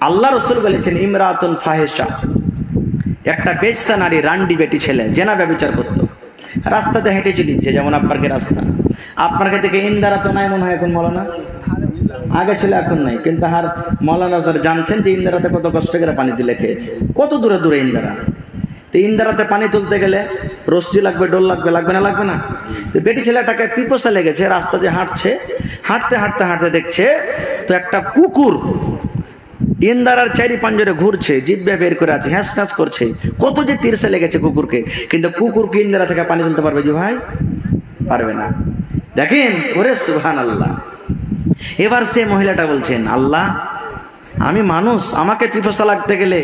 আল্লাহ রাসূল বলেছেন ইমরাতুন ফাহিশা, একটা বেশ্যা নারী, রান্ডি বেটি ছেলে জেনা ব্যভিচার করতো, রাস্তাতে হেঁটে চলিচ্ছে, যেমন আপনার রাস্তা, আপনার থেকে ইন্দারা তো নাই মনে হয় এখন, মৌলানা আগে ছিল এখন নাই, কিন্তু আর মৌলানা স্যার জানছেন যে ইন্দারাতে কত কষ্ট করে পানি তুলে খেয়েছে, কত দূরে দূরে ইন্দারা। তো ইন্দারাতে পানি তুলতে গেলে রশ্মি লাগবে, ডোল লাগবে, লাগবে না লাগবে না? তো বেটি ছেলেটাকে পিপাসা লেগেছে, রাস্তা দিয়ে হাঁটছে, হাঁটতে হাঁটতে হাঁটতে দেখছে তো একটা কুকুর ইন্দারার চারি পাঞ্জরে ঘুরছে, জিব্বা বের করে আছে, হ্যাঁস হ্যাঁস করছে, কত যে তিরসে লেগেছে কুকুরকে। কিন্তু কুকুরকে ইন্দারা থেকে পানি তুলতে পারবে যে ভাই? পারবে না। দেখেন ওরে সুবহানাল্লাহ। এবার সে মহিলাটা বলছেন আল্লাহ আমি মানুষ, আমাকে পিপাসা লাগতে গেলে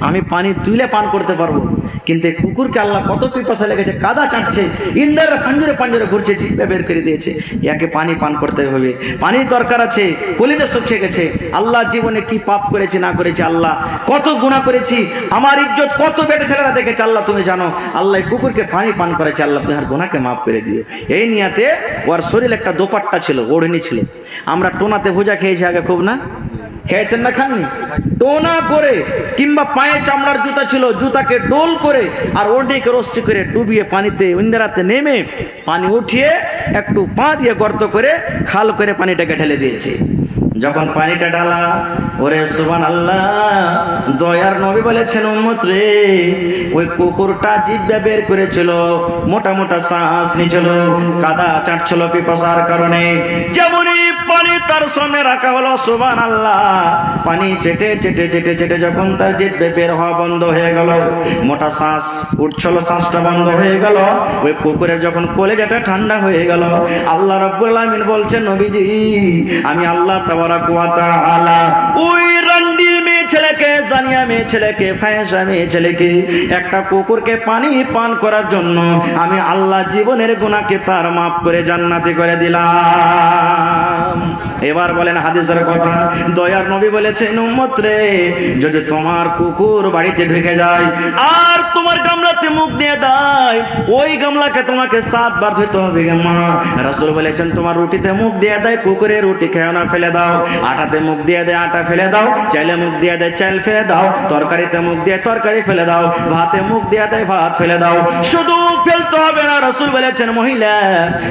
আমি পানি তুলে পান করতে পারবো, কিন্তু কুকুরকে আল্লাহ কত পিপাসা লেগেছে, কাদা চাটছে, ইন্দার পাঞ্জরে পাঞ্জরে ঘুরছে, জিব্বা বের করে দিয়েছে, ইয়াকে পানি পান করতে হবে, পানির দরকার আছে, কলিজা শুকিয়ে গেছে। আল্লাহ জীবনে কি পাপ করেছি না করেছি, আল্লাহ কত গুনাহ করেছি, আমার ইজ্জত কত বেটে ছেলেরা দেখেছে, আল্লাহ তুমি জানো। আল্লাহ কুকুরকে পানি পান করেছে, আল্লাহ তুমি আর গুনাহকে মাফ করে দিও। এই নিয়াতে ওর শরীরে একটা দোপাট্টা ছিল, ওড়নি ছিল। আমরা টোনাতে ভুজা খেয়েছি আগে খুব, না খেয়েছেন না? খাননি? টোনা করে কিংবা পায়ে চামড়ার জুতা ছিল, জুতাকে ডোল করে আর ওড়নিকে রশ্মি করে ডুবিয়ে পানিতে ইন্দারাতে নেমে পানি উঠিয়ে একটু পা দিয়ে গর্ত করে খাল করে পানিটাকে ঢেলে দিয়েছে। যখন পানিটা ঢালা, ওরে সুবহানাল্লাহ, দয়ার নবী বলেছেন উম্মত রে, ওই কুকুরটা জিব্বা বের করেছিল, মোটা মোটা শ্বাস নিছিল, কাদা চাটছিল পিপাসার কারণে। যেমনই পানি তার সামনে রাখা হলো সুবহানাল্লাহ, পানি চেটে চেটে চেটে চেটে যখন তার জিব্বা বের হওয়া বন্ধ হয়ে গেল, মোটা শ্বাস উঠছিল, শ্বাসটা বন্ধ হয়ে গেল, ওই কুকুরের যখন কলেজাটা ঠান্ডা হয়ে গেল, আল্লাহ রাব্বুল আলামিন বলছেন নবীজি আমি আল্লাহ তাবারাক ওয়া তাআলা ওই রান্ডি মেয়ে ছেলেকে, জানিয়া মেয়ে ছেলেকে, ফাহিশা মেয়ে ছেলেকে, একটা কুকুরকে পানি পান করার জন্য আমি আল্লাহ জীবনের গুনাহকে তার মাফ করে জান্নাতি করে দিলাম। এবার বলেন হাদিসের কথা, দয়ার নবী বলেছেন উম্মত রে, যদি তোমার কুকুর বাড়িতে ঢুকে যায় আর তোমার গামলাতে মুখ দিয়ে দেয়, ওই গামলাকে তোমাকে 7 বার ধুতে হবে। মা রাসূল বলেছেন তোমার রুটিতে মুখ দিয়ে দেয়, কুকুরের রুটি খেয়ে না ফেলে দাও, আটাতে মুখ দিয়ে দেয় আটা ফেলে দাও, চালে মুখ দিয়ে দেয় চাল ফেলে দাও, তরকারিতে মুখ দিয়ে তরকারি ফেলে দাও, ভাতে মুখ দিয়ে দেয় ভাত ফেলে দাও। শুধু ফেলতে হবে না, রাসূল বলেছেন মহিলা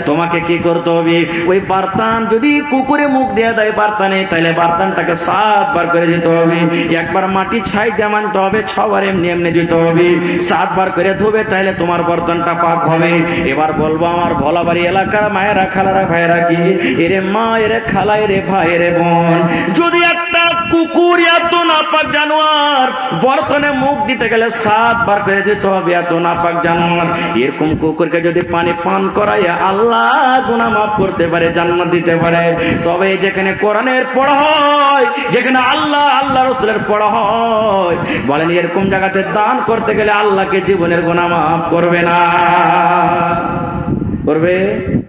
তোমাকে কি করতে হবে, ওই বারতান যদি কুকুরে মুখ দিয়ে দেয় বারতানে, তাহলে বারতানটাকে 7 বার করে দিতে হবে। একবার মাটি ছাই দিয়ে মানতে হবে, 6 বার এমনি এমনি দিতে হবে, 7 বার করে ধোবে, তাহলে তোমার বর্তনটা পাক হবে। এবার বলবো আমার ভোলাবাড়ি এলাকার মায়েরা, খালারা, ভাইরা কি এরে মা, এরে খালা, এরে ভাই, এরে বোন, যদি একটা কুকুর এত নাপাক জানোয়ার বর্তনে মুখ দিতে গেলে 7 বার করে দিতে হবে, এত নাপাক জানোয়ার, এরকম কুকুরকে যদি পানি পান করায় আল্লাহ গুনাহ মাফ করতে পারে, জান্নাত দিতে পারে। তবে যেখানে কোরআনের পড়া হয়, যেখানে আল্লাহ আল্লাহ রাসূলের পড়া হয়, বলেন এরকম জায়গাতে দান করতে গেলে আল্লাহকে জীবনের গুনাহ মাফ করবে না, করবে?